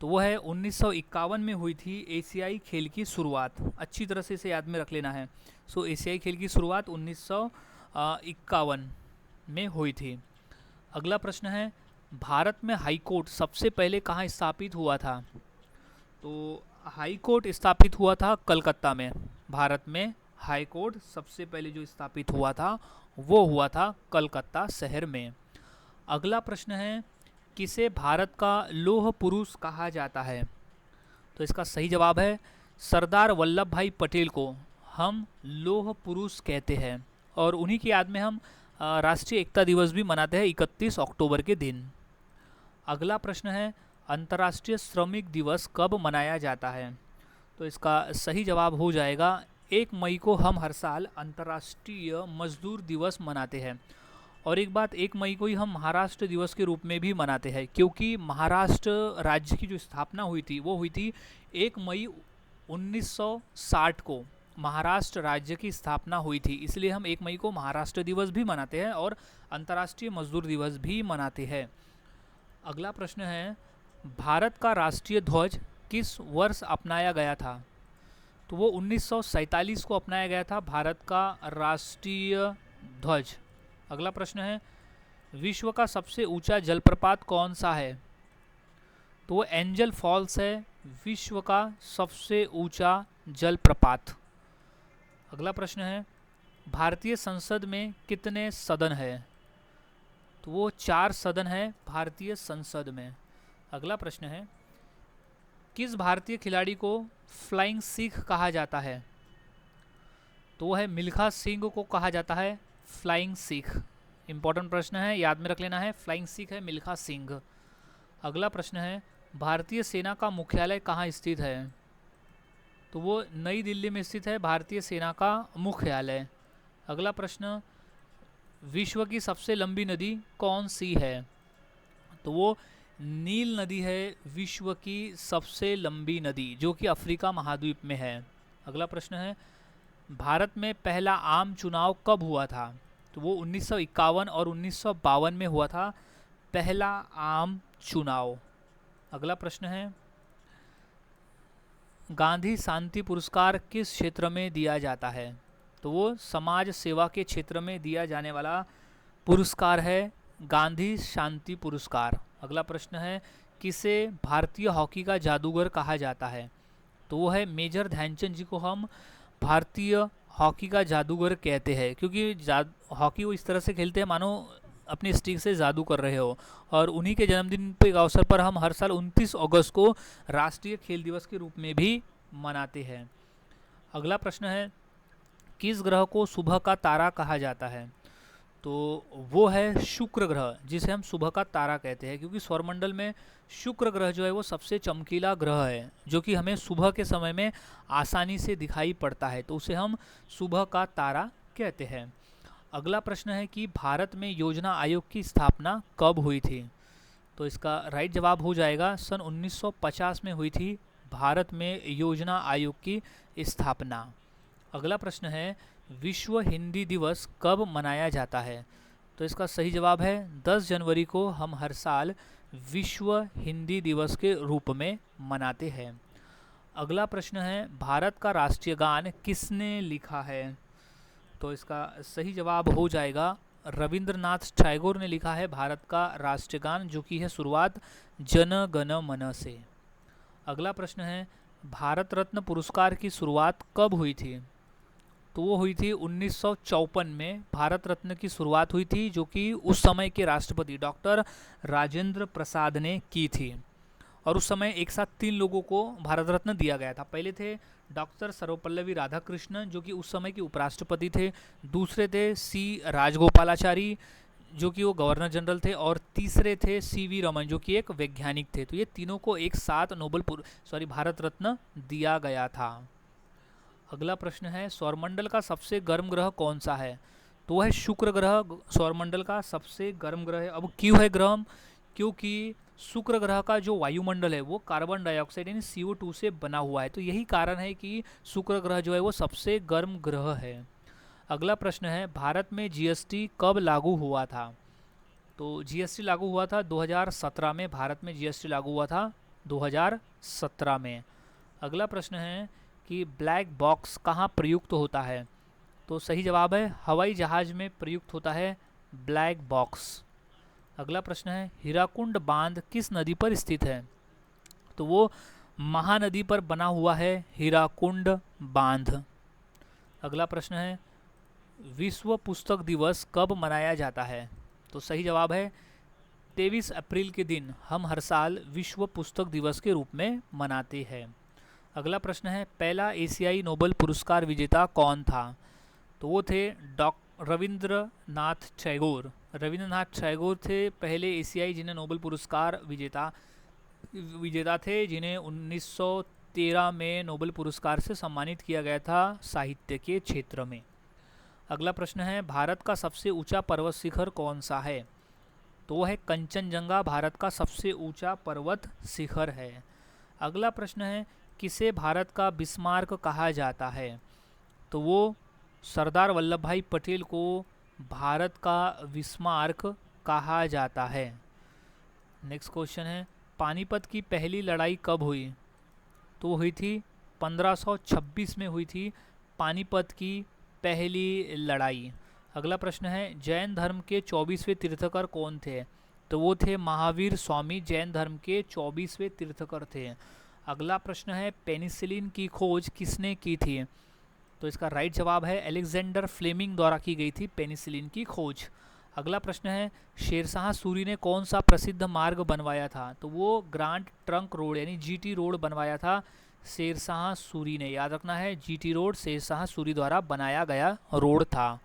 तो वो है 1951 में हुई थी एशियाई खेल की शुरुआत। अच्छी तरह से इसे याद में रख लेना है। सो एशियाई खेल की शुरुआत 1951 में हुई थी। अगला प्रश्न है भारत में हाई कोर्ट सबसे पहले कहाँ स्थापित हुआ था? तो हाई कोर्ट स्थापित हुआ था कलकत्ता में। भारत में हाई कोर्ट सबसे पहले जो स्थापित हुआ था वो हुआ था कलकत्ता शहर में। अगला प्रश्न है किसे भारत का लौह पुरुष कहा जाता है? तो इसका सही जवाब है सरदार वल्लभ भाई पटेल को हम लौह पुरुष कहते हैं, और उन्हीं की याद में हम राष्ट्रीय एकता दिवस भी मनाते हैं 31 अक्टूबर के दिन। अगला प्रश्न है अंतर्राष्ट्रीय श्रमिक दिवस कब मनाया जाता है? तो इसका सही जवाब हो जाएगा 1 मई को हम हर साल अंतर्राष्ट्रीय मजदूर दिवस मनाते हैं। और एक बात, 1 मई को ही हम महाराष्ट्र दिवस के रूप में भी मनाते हैं क्योंकि महाराष्ट्र राज्य की जो स्थापना हुई थी वो हुई थी 1 मई 1960 को। महाराष्ट्र राज्य की स्थापना हुई थी, इसलिए हम 1 मई को महाराष्ट्र दिवस भी मनाते हैं और अंतर्राष्ट्रीय मजदूर दिवस भी मनाते हैं। अगला प्रश्न है भारत का राष्ट्रीय ध्वज किस वर्ष अपनाया गया था? तो वो 1947 को अपनाया गया था भारत का राष्ट्रीय ध्वज। अगला प्रश्न है विश्व का सबसे ऊंचा जलप्रपात कौन सा है? तो वो एंजल फॉल्स है विश्व का सबसे ऊंचा जलप्रपात। अगला प्रश्न है भारतीय संसद में कितने सदन है? तो वो 4 सदन है भारतीय संसद में। अगला प्रश्न है किस भारतीय खिलाड़ी को फ्लाइंग सिख कहा जाता है? तो वो है मिल्खा सिंह को कहा जाता है फ्लाइंग सिख। इंपॉर्टेंट प्रश्न है, याद में रख लेना है, फ्लाइंग सिख है मिल्खा सिंह। अगला प्रश्न है भारतीय सेना का मुख्यालय कहाँ स्थित है? तो वो नई दिल्ली में स्थित है भारतीय सेना का मुख्यालय। अगला प्रश्न विश्व की सबसे लंबी नदी कौन सी है? तो वो नील नदी है विश्व की सबसे लंबी नदी, जो कि अफ्रीका महाद्वीप में है। अगला प्रश्न है भारत में पहला आम चुनाव कब हुआ था? तो वो 1951 और 1952 में हुआ था पहला आम चुनाव। अगला प्रश्न है गांधी शांति पुरस्कार किस क्षेत्र में दिया जाता है? तो वो समाज सेवा के क्षेत्र में दिया जाने वाला पुरस्कार है गांधी शांति पुरस्कार। अगला प्रश्न है किसे भारतीय हॉकी का जादूगर कहा जाता है? तो वो है मेजर ध्यानचंद जी को हम भारतीय हॉकी का जादूगर कहते हैं क्योंकि हॉकी वो इस तरह से खेलते हैं मानो अपनी स्टिक से जादू कर रहे हो, और उन्हीं के जन्मदिन के अवसर पर हम हर साल 29 अगस्त को राष्ट्रीय खेल दिवस के रूप में भी मनाते हैं। अगला प्रश्न है किस ग्रह को सुबह का तारा कहा जाता है? तो वो है शुक्र ग्रह, जिसे हम सुबह का तारा कहते हैं, क्योंकि सौरमंडल में शुक्र ग्रह जो है वो सबसे चमकीला ग्रह है, जो कि हमें सुबह के समय में आसानी से दिखाई पड़ता है, तो उसे हम सुबह का तारा कहते हैं। अगला प्रश्न है कि भारत में योजना आयोग की स्थापना कब हुई थी? तो इसका राइट जवाब हो जाएगा सन 1950 में हुई थी भारत में योजना आयोग की स्थापना। अगला प्रश्न है विश्व हिंदी दिवस कब मनाया जाता है? तो इसका सही जवाब है 10 जनवरी को हम हर साल विश्व हिंदी दिवस के रूप में मनाते हैं। अगला प्रश्न है भारत का राष्ट्रीय गान किसने लिखा है? तो इसका सही जवाब हो जाएगा रविंद्रनाथ टैगोर ने लिखा है भारत का राष्ट्रीय गान, जो कि है शुरुआत जन गण मन से। अगला प्रश्न है भारत रत्न पुरस्कार की शुरुआत कब हुई थी? तो वो हुई थी 1954 में भारत रत्न की शुरुआत हुई थी, जो कि उस समय के राष्ट्रपति डॉक्टर राजेंद्र प्रसाद ने की थी। और उस समय एक साथ 3 लोगों को भारत रत्न दिया गया था। पहले थे डॉक्टर सर्वपल्लवी राधाकृष्णन, जो कि उस समय के उपराष्ट्रपति थे। दूसरे थे सी राजगोपालाचारी, जो कि वो गवर्नर जनरल थे। और तीसरे थे सीवी रमन, जो कि एक वैज्ञानिक थे। तो ये तीनों को एक साथ भारत रत्न दिया गया था। अगला प्रश्न है सौरमंडल का सबसे गर्म ग्रह कौन सा है? तो वह है शुक्र ग्रह, सौरमंडल का सबसे गर्म ग्रह है। अब क्यों है गर्म? क्योंकि शुक्र ग्रह का जो वायुमंडल है वो कार्बन डाइऑक्साइड यानी CO2 से बना हुआ है, तो यही कारण है कि शुक्र ग्रह जो है वो सबसे गर्म ग्रह है। अगला प्रश्न है भारत में GST कब लागू हुआ था? तो GST लागू हुआ था 2017 में, भारत में GST लागू हुआ था 2017 में। अगला प्रश्न है कि ब्लैक बॉक्स कहाँ प्रयुक्त होता है? तो सही जवाब है हवाई जहाज़ में प्रयुक्त होता है ब्लैक बॉक्स। अगला प्रश्न है हीराकुंड बांध किस नदी पर स्थित है? तो वो महानदी पर बना हुआ है हीराकुंड बांध। अगला प्रश्न है विश्व पुस्तक दिवस कब मनाया जाता है? तो सही जवाब है 23 अप्रैल के दिन हम हर साल विश्व पुस्तक दिवस के रूप में मनाते हैं। अगला प्रश्न है पहला एशियाई नोबेल पुरस्कार विजेता कौन था? तो वो थे रविंद्रनाथ टैगोर। रविंद्रनाथ टैगोर थे पहले एशियाई जिन्हें नोबेल पुरस्कार विजेता थे, जिन्हें 1913 में नोबेल पुरस्कार से सम्मानित किया गया था साहित्य के क्षेत्र में। अगला प्रश्न है भारत का सबसे ऊंचा पर्वत शिखर कौन सा है? तो वह है कंचनजंगा, भारत का सबसे ऊंचा पर्वत शिखर है। अगला प्रश्न है किसे भारत का बिस्मार्क कहा जाता है? तो वो सरदार वल्लभ भाई पटेल को भारत का बिस्मार्क कहा जाता है। नेक्स्ट क्वेश्चन है पानीपत की पहली लड़ाई कब हुई? तो हुई थी 1526 में हुई थी पानीपत की पहली लड़ाई। अगला प्रश्न है जैन धर्म के 24वें तीर्थकर कौन थे? तो वो थे महावीर स्वामी, जैन धर्म के 24वें तीर्थकर थे। अगला प्रश्न है पेनिसिलिन की खोज किसने की थी? तो इसका राइट जवाब है अलेक्जेंडर फ्लेमिंग द्वारा की गई थी पेनिसिलिन की खोज। अगला प्रश्न है शेरशाह सूरी ने कौन सा प्रसिद्ध मार्ग बनवाया था? तो वो ग्रांड ट्रंक रोड यानी GT रोड बनवाया था शेरशाह सूरी ने। याद रखना है GT रोड शेरशाह सूरी द्वारा बनाया गया रोड था।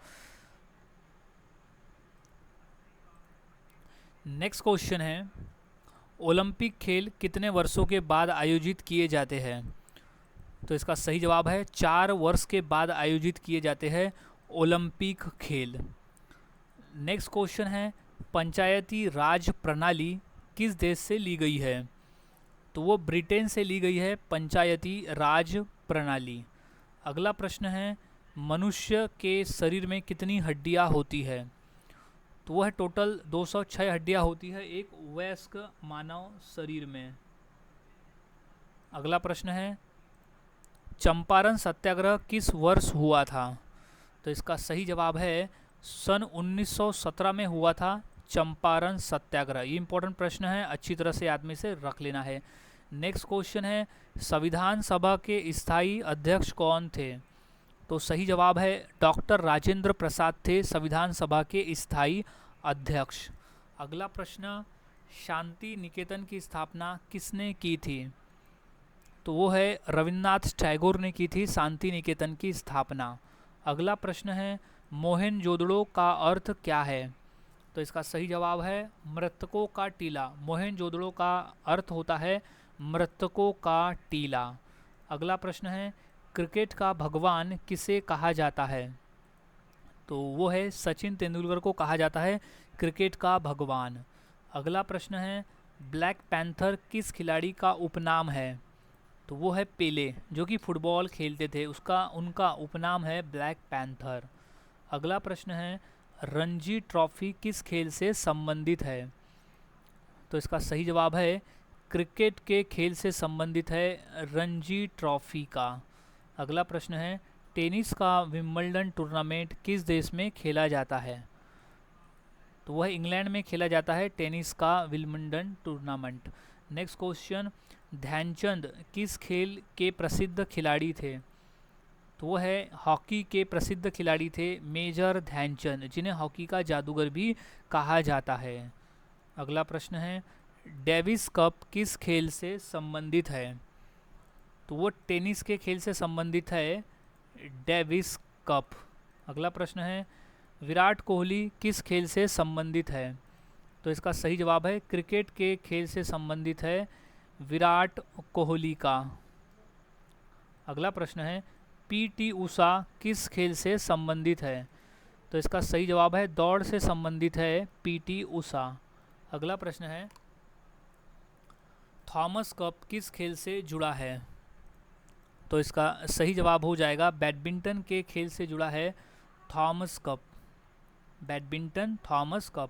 नेक्स्ट क्वेश्चन है ओलंपिक खेल कितने वर्षों के बाद आयोजित किए जाते हैं? तो इसका सही जवाब है 4 वर्ष के बाद आयोजित किए जाते हैं ओलंपिक खेल। नेक्स्ट क्वेश्चन है पंचायती राज प्रणाली किस देश से ली गई है? तो वो ब्रिटेन से ली गई है पंचायती राज प्रणाली। अगला प्रश्न है मनुष्य के शरीर में कितनी हड्डियां होती है? तो वह टोटल 206 हड्डियां होती है एक वयस्क मानव शरीर में। अगला प्रश्न है चंपारण सत्याग्रह किस वर्ष हुआ था? तो इसका सही जवाब है सन 1917 में हुआ था चंपारण सत्याग्रह। ये इंपॉर्टेंट प्रश्न है, अच्छी तरह से याद में से रख लेना है। नेक्स्ट क्वेश्चन है संविधान सभा के स्थायी अध्यक्ष कौन थे? तो सही जवाब है डॉक्टर राजेंद्र प्रसाद थे संविधान सभा के स्थायी अध्यक्ष। अगला प्रश्न शांति निकेतन की स्थापना किसने की थी? तो वो है रविन्द्रनाथ टैगोर ने की थी शांति निकेतन की स्थापना। अगला प्रश्न है मोहनजोदड़ो का अर्थ क्या है? तो इसका सही जवाब है मृतकों का टीला। मोहनजोदड़ो का अर्थ होता है मृतकों का टीला। अगला प्रश्न है क्रिकेट का भगवान किसे कहा जाता है? तो वो है सचिन तेंदुलकर को कहा जाता है क्रिकेट का भगवान। अगला प्रश्न है ब्लैक पैंथर किस खिलाड़ी का उपनाम है? तो वो है पेले, जो कि फुटबॉल खेलते थे, उनका उपनाम है ब्लैक पैंथर। अगला प्रश्न है रणजी ट्रॉफी किस खेल से संबंधित है? तो इसका सही जवाब है क्रिकेट के खेल से संबंधित है रणजी ट्रॉफी का। अगला प्रश्न है टेनिस का विंबलडन टूर्नामेंट किस देश में खेला जाता है? तो वह इंग्लैंड में खेला जाता है टेनिस का Wimbledon tournament. Next question Dhyan Chand किस खेल के प्रसिद्ध खिलाड़ी थे? तो वो है हॉकी के प्रसिद्ध खिलाड़ी थे मेजर ध्यानचंद, जिन्हें हॉकी का जादूगर भी कहा जाता है। अगला प्रश्न है डेविस कप किस खेल से संबंधित है? तो वो टेनिस के खेल से संबंधित है डेविस कप। अगला प्रश्न है विराट कोहली किस खेल से संबंधित है? तो इसका सही जवाब है क्रिकेट के खेल से संबंधित है विराट कोहली का। अगला प्रश्न है पीटी उषा किस खेल से संबंधित है? तो इसका सही जवाब है दौड़ से संबंधित है पीटी उषा। अगला प्रश्न है थॉमस कप किस खेल से जुड़ा है? तो इसका सही जवाब हो जाएगा बैडमिंटन के खेल से जुड़ा है Thomas cup, badminton Thomas cup.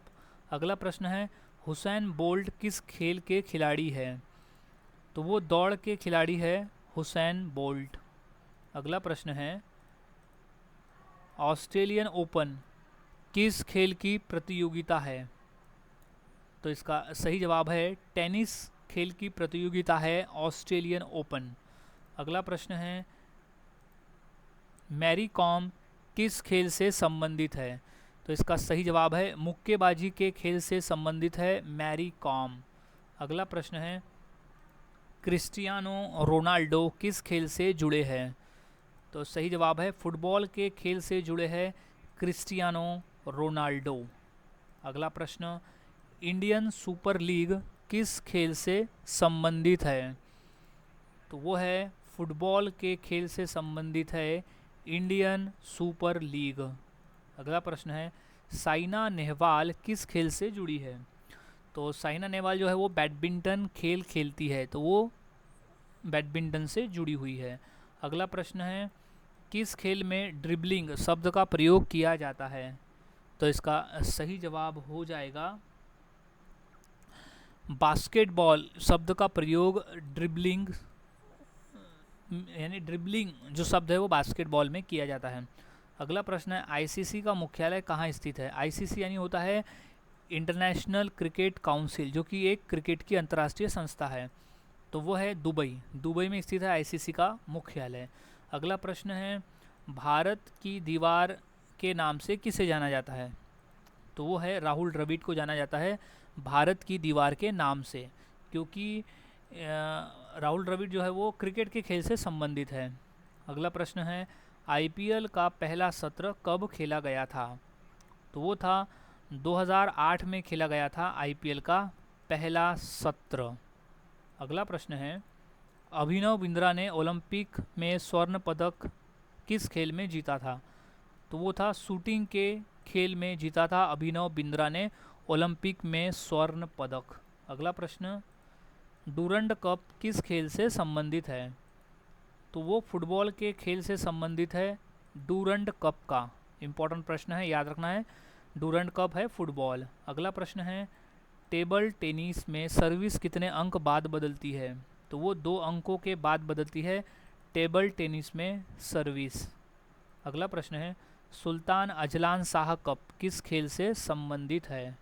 अगला प्रश्न है हुसैन बोल्ट किस खेल के खिलाड़ी है? तो वो दौड़ के खिलाड़ी है हुसैन बोल्ट। अगला प्रश्न है ऑस्ट्रेलियन ओपन किस खेल की प्रतियोगिता है? तो इसका सही जवाब है टेनिस खेल की प्रतियोगिता है ऑस्ट्रेलियन ओपन। अगला प्रश्न है मैरी कॉम किस खेल से संबंधित है? तो इसका सही जवाब है मुक्केबाजी के खेल से संबंधित है मैरी कॉम। अगला प्रश्न है क्रिस्टियानो रोनाल्डो किस खेल से जुड़े हैं? तो सही जवाब है फुटबॉल के खेल से जुड़े हैं क्रिस्टियानो रोनाल्डो। अगला प्रश्न इंडियन सुपर लीग किस खेल से संबंधित है? तो वो है फुटबॉल के खेल से संबंधित है इंडियन सुपर लीग। अगला प्रश्न है साइना नेहवाल किस खेल से जुड़ी है? तो साइना नेहवाल जो है वो बैडमिंटन खेल खेलती है, तो वो बैडमिंटन से जुड़ी हुई है। अगला प्रश्न है किस खेल में ड्रिबलिंग शब्द का प्रयोग किया जाता है? तो इसका सही जवाब हो जाएगा बास्केटबॉल शब्द का प्रयोग ड्रिबलिंग, यानी ड्रिबलिंग जो शब्द है वो बास्केटबॉल में किया जाता है। अगला प्रश्न है आईसीसी का मुख्यालय कहाँ स्थित है? आईसीसी यानी होता है इंटरनेशनल क्रिकेट काउंसिल, जो कि एक क्रिकेट की अंतर्राष्ट्रीय संस्था है, तो वो है दुबई। दुबई में स्थित है आईसीसी का मुख्यालय। अगला प्रश्न है भारत की दीवार के नाम से किसे जाना जाता है? तो वो है राहुल द्रविड़ को जाना जाता है भारत की दीवार के नाम से, क्योंकि राहुल द्रविड़ जो है वो क्रिकेट के खेल से संबंधित है। अगला प्रश्न है आईपीएल का पहला सत्र कब खेला गया था? तो वो था 2008 में खेला गया था आईपीएल का पहला सत्र। अगला प्रश्न है अभिनव बिंद्रा ने ओलंपिक में स्वर्ण पदक किस खेल में जीता था? तो वो था शूटिंग के खेल में जीता था अभिनव बिंद्रा ने ओलंपिक में स्वर्ण पदक। अगला प्रश्न डूरंड कप किस खेल से संबंधित है? तो वो फुटबॉल के खेल से संबंधित है डूरंड कप का। इम्पोर्टेंट प्रश्न है, याद रखना है, डूरंड कप है फुटबॉल। अगला प्रश्न है टेबल टेनिस में सर्विस कितने अंक बाद बदलती है? तो वो 2 अंकों के बाद बदलती है टेबल टेनिस में सर्विस। अगला प्रश्न है सुल्तान अजलान शाह कप किस खेल से संबंधित है?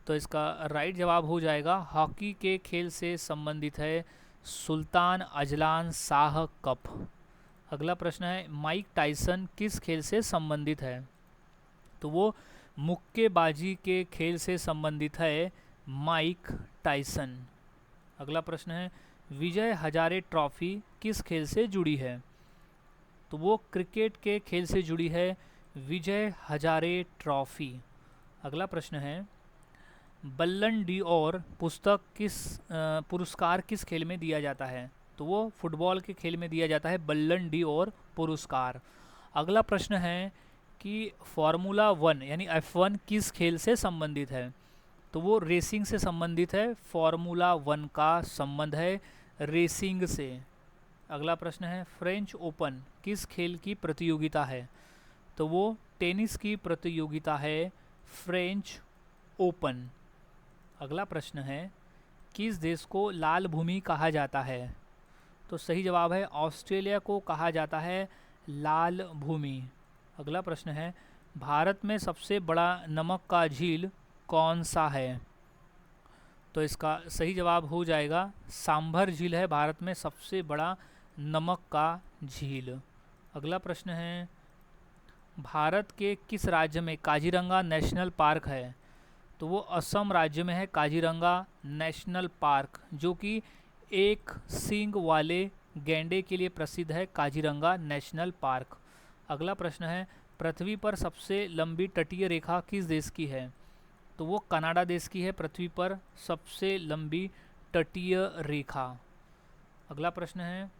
तो इसका राइट जवाब हो जाएगा हॉकी के खेल से संबंधित है सुल्तान अजलान शाह कप। अगला प्रश्न है माइक टायसन किस खेल से संबंधित है? तो वो मुक्केबाजी के खेल से संबंधित है माइक टायसन। अगला प्रश्न है विजय हजारे ट्रॉफी किस खेल से जुड़ी है? तो वो क्रिकेट के खेल से जुड़ी है विजय हजारे ट्रॉफी। अगला प्रश्न है बल्लन डी और पुरस्कार किस खेल में दिया जाता है? तो वो फुटबॉल के खेल में दिया जाता है बल्लन डी और पुरस्कार। अगला प्रश्न है कि फार्मूला 1 यानी F1 किस खेल से संबंधित है? तो वो रेसिंग से संबंधित है। फार्मूला 1 का संबंध है रेसिंग से। अगला प्रश्न है फ्रेंच ओपन किस खेल की प्रतियोगिता है? तो वो टेनिस की प्रतियोगिता है फ्रेंच ओपन। अगला प्रश्न है किस देश को लाल भूमि कहा जाता है? तो सही जवाब है ऑस्ट्रेलिया को कहा जाता है लाल भूमि। अगला प्रश्न है भारत में सबसे बड़ा नमक का झील कौन सा है? तो इसका सही जवाब हो जाएगा सांभर झील है भारत में सबसे बड़ा नमक का झील। अगला प्रश्न है भारत के किस राज्य में काजीरंगा नेशनल पार्क है? तो वो असम राज्य में है काजीरंगा नेशनल पार्क, जो कि एक सींग वाले गैंडे के लिए प्रसिद्ध है काजीरंगा नेशनल पार्क। अगला प्रश्न है पृथ्वी पर सबसे लंबी तटीय रेखा किस देश की है? तो वो कनाडा देश की है पृथ्वी पर सबसे लंबी तटीय रेखा। अगला प्रश्न है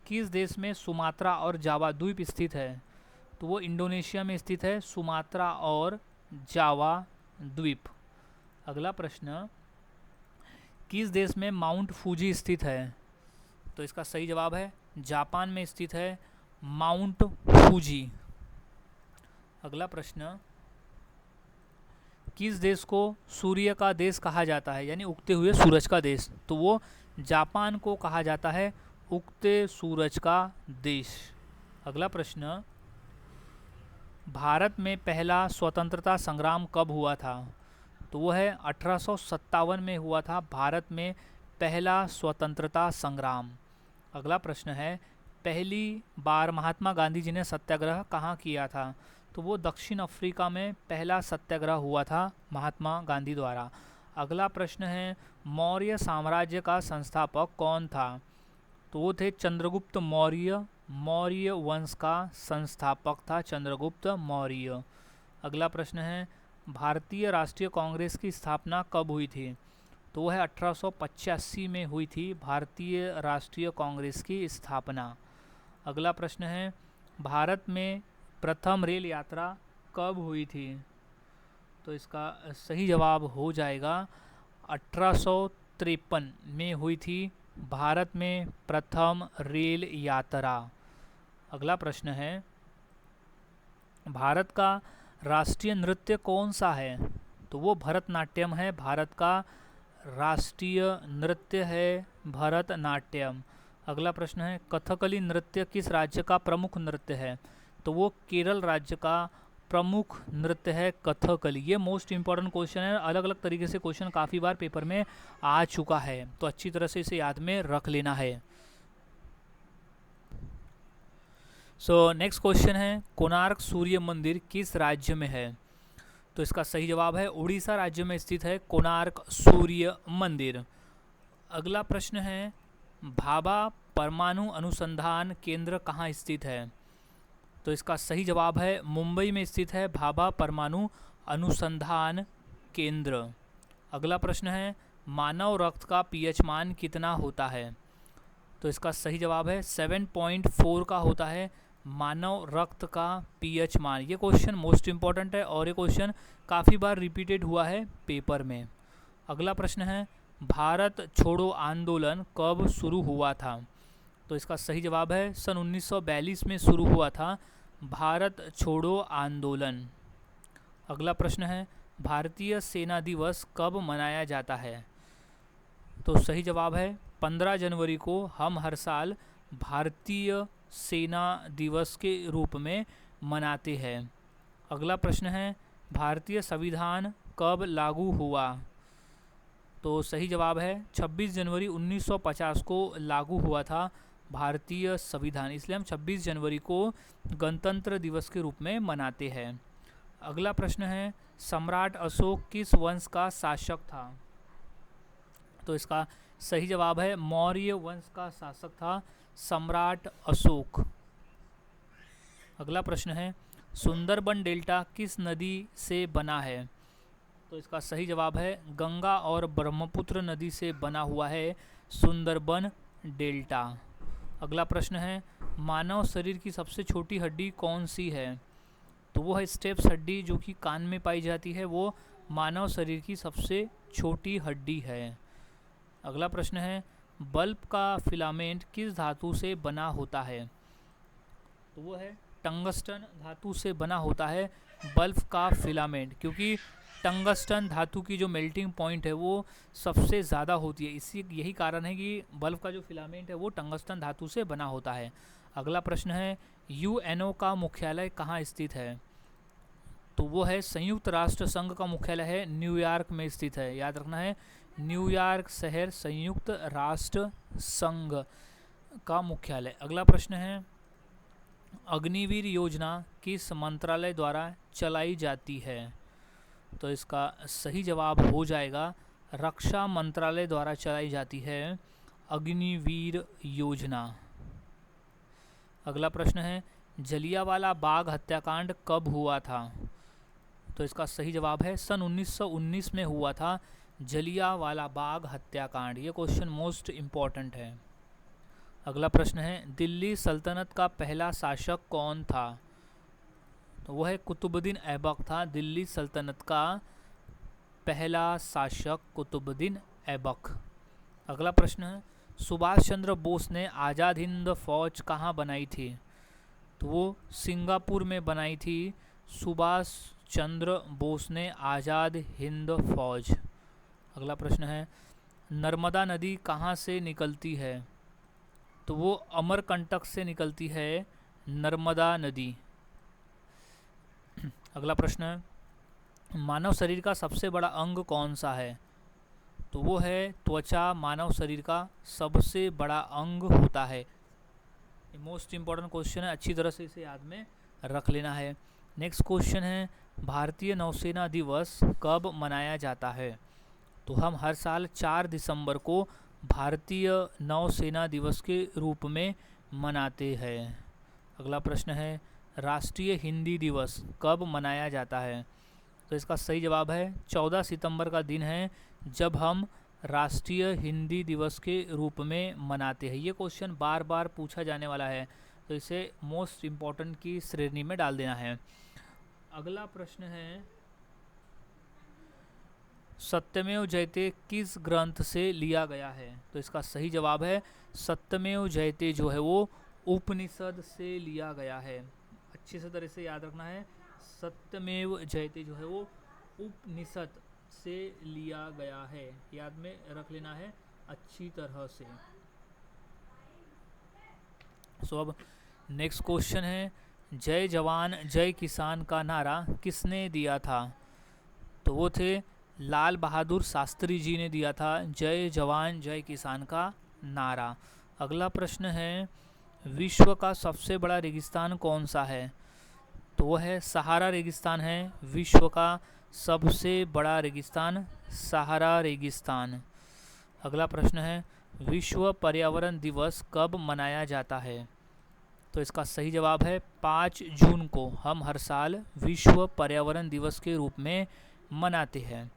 किस देश में सुमात्रा और जावा द्वीप स्थित है? तो वो इंडोनेशिया में स्थित है सुमात्रा और जावा द्वीप। अगला प्रश्न किस देश में माउंट फूजी स्थित है? तो इसका सही जवाब है जापान में स्थित है माउंट फूजी। अगला प्रश्न किस देश को सूर्य का देश कहा जाता है यानी उगते हुए सूरज का देश? तो वो जापान को कहा जाता है उगते सूरज का देश। अगला प्रश्न भारत में पहला स्वतंत्रता संग्राम कब हुआ था? तो वो है 1857 में हुआ था भारत में पहला स्वतंत्रता संग्राम। अगला प्रश्न है पहली बार महात्मा गांधी जी ने सत्याग्रह कहाँ किया था? तो वो दक्षिण अफ्रीका में पहला सत्याग्रह हुआ था महात्मा गांधी द्वारा। अगला प्रश्न है मौर्य साम्राज्य का संस्थापक कौन था? तो वो थे चंद्रगुप्त मौर्य। मौर्य वंश का संस्थापक था चंद्रगुप्त मौर्य। अगला प्रश्न है भारतीय राष्ट्रीय कांग्रेस की स्थापना कब हुई थी? तो वह 1885 में हुई थी भारतीय राष्ट्रीय कांग्रेस की स्थापना। अगला प्रश्न है भारत में प्रथम रेल यात्रा कब हुई थी? तो इसका सही जवाब हो जाएगा 1853 में हुई थी भारत में प्रथम रेल यात्रा। अगला प्रश्न है भारत का राष्ट्रीय नृत्य कौन सा है? तो वो भरतनाट्यम है। भारत का राष्ट्रीय नृत्य है भरतनाट्यम। अगला प्रश्न है कथकली नृत्य किस राज्य का प्रमुख नृत्य है? तो वो केरल राज्य का प्रमुख नृत्य है कथकली। ये मोस्ट इम्पॉर्टेंट क्वेश्चन है, अलग अलग तरीके से क्वेश्चन काफ़ी बार पेपर में आ चुका है, तो अच्छी तरह से इसे याद में रख लेना है। सो नेक्स्ट क्वेश्चन है कोणार्क सूर्य मंदिर किस राज्य में है? तो इसका सही जवाब है उड़ीसा राज्य में स्थित है कोणार्क सूर्य मंदिर। अगला प्रश्न है भाभा परमाणु अनुसंधान केंद्र कहाँ स्थित है? तो इसका सही जवाब है मुंबई में स्थित है भाभा परमाणु अनुसंधान केंद्र। अगला प्रश्न है मानव रक्त का पीएच मान कितना होता है? तो इसका सही जवाब है 7.4 का होता है मानव रक्त का पीएच मान। ये क्वेश्चन मोस्ट इम्पॉर्टेंट है और ये क्वेश्चन काफ़ी बार रिपीटेड हुआ है पेपर में। अगला प्रश्न है भारत छोड़ो आंदोलन कब शुरू हुआ था? तो इसका सही जवाब है सन 1942 में शुरू हुआ था भारत छोड़ो आंदोलन। अगला प्रश्न है भारतीय सेना दिवस कब मनाया जाता है? तो सही जवाब है 15 जनवरी को हम हर साल भारतीय सेना दिवस के रूप में मनाते हैं। अगला प्रश्न है भारतीय संविधान कब लागू हुआ? तो सही जवाब है 26 जनवरी 1950 को लागू हुआ था भारतीय संविधान, इसलिए हम 26 जनवरी को गणतंत्र दिवस के रूप में मनाते हैं। अगला प्रश्न है सम्राट अशोक किस वंश का शासक था? तो इसका सही जवाब है मौर्य वंश का शासक था सम्राट अशोक। अगला प्रश्न है सुंदरबन डेल्टा किस नदी से बना है? तो इसका सही जवाब है गंगा और ब्रह्मपुत्र नदी से बना हुआ है सुंदरबन डेल्टा। अगला प्रश्न है मानव शरीर की सबसे छोटी हड्डी कौन सी है? तो वो है स्टेप्स हड्डी जो कि कान में पाई जाती है, वो मानव शरीर की सबसे छोटी हड्डी है। अगला प्रश्न है बल्ब का फिलामेंट किस धातु से बना होता है? तो वो है टंगस्टन धातु से बना होता है बल्ब का फिलामेंट, क्योंकि टंगस्टन धातु की जो मेल्टिंग पॉइंट है वो सबसे ज़्यादा होती है, इसी यही कारण है कि बल्ब का जो फिलामेंट है वो टंगस्टन धातु से बना होता है। अगला प्रश्न है यूएनओ का मुख्यालय कहाँ स्थित है? तो वो है संयुक्त राष्ट्र संघ का मुख्यालय है न्यूयॉर्क में स्थित है, याद रखना है न्यूयॉर्क शहर संयुक्त राष्ट्र संघ का मुख्यालय। अगला प्रश्न है अग्निवीर योजना किस मंत्रालय द्वारा चलाई जाती है? तो इसका सही जवाब हो जाएगा रक्षा मंत्रालय द्वारा चलाई जाती है अग्निवीर योजना। अगला प्रश्न है जलियांवाला बाग हत्याकांड कब हुआ था? तो इसका सही जवाब है सन 1919 में हुआ था जलियांवाला बाग हत्याकांड। ये क्वेश्चन मोस्ट इम्पॉर्टेंट है। अगला प्रश्न है दिल्ली सल्तनत का पहला शासक कौन था? तो वह है कुतुबुद्दीन ऐबक था दिल्ली सल्तनत का पहला शासक कुतुबुद्दीन ऐबक। अगला प्रश्न है सुभाष चंद्र बोस ने आज़ाद हिंद फौज कहाँ बनाई थी? तो वो सिंगापुर में बनाई थी सुभाष चंद्र बोस ने आज़ाद हिंद फौज। अगला प्रश्न है नर्मदा नदी कहाँ से निकलती है? तो वो अमरकंटक से निकलती है नर्मदा नदी। अगला प्रश्न है मानव शरीर का सबसे बड़ा अंग कौन सा है? तो वो है त्वचा मानव शरीर का सबसे बड़ा अंग होता है। ये मोस्ट इम्पॉर्टेंट क्वेश्चन है, अच्छी तरह से इसे याद में रख लेना है। नेक्स्ट क्वेश्चन है भारतीय नौसेना दिवस कब मनाया जाता है? तो हम हर साल 4 दिसंबर को भारतीय नौसेना दिवस के रूप में मनाते हैं। अगला प्रश्न है राष्ट्रीय हिंदी दिवस कब मनाया जाता है? तो इसका सही जवाब है 14 सितंबर का दिन है जब हम राष्ट्रीय हिंदी दिवस के रूप में मनाते हैं। ये क्वेश्चन बार बार पूछा जाने वाला है, तो इसे मोस्ट इम्पॉर्टेंट की श्रेणी में डाल देना है। अगला प्रश्न है सत्यमेव जयते किस ग्रंथ से लिया गया है? तो इसका सही जवाब है सत्यमेव जयते जो है वो उपनिषद से लिया गया है। अच्छी से तरह से याद रखना है सत्यमेव जयते जो है वो उपनिषद से लिया गया है, याद में रख लेना है अच्छी तरह से। सो अब नेक्स्ट क्वेश्चन है जय जवान जय किसान का नारा किसने दिया था? तो वो थे लाल बहादुर शास्त्री जी ने दिया था जय जवान जय किसान का नारा। अगला प्रश्न है विश्व का सबसे बड़ा रेगिस्तान कौन सा है? तो वह है सहारा रेगिस्तान है विश्व का सबसे बड़ा रेगिस्तान सहारा रेगिस्तान। अगला प्रश्न है विश्व पर्यावरण दिवस कब मनाया जाता है? तो इसका सही जवाब है 5 जून को हम हर साल विश्व पर्यावरण दिवस के रूप में मनाते हैं।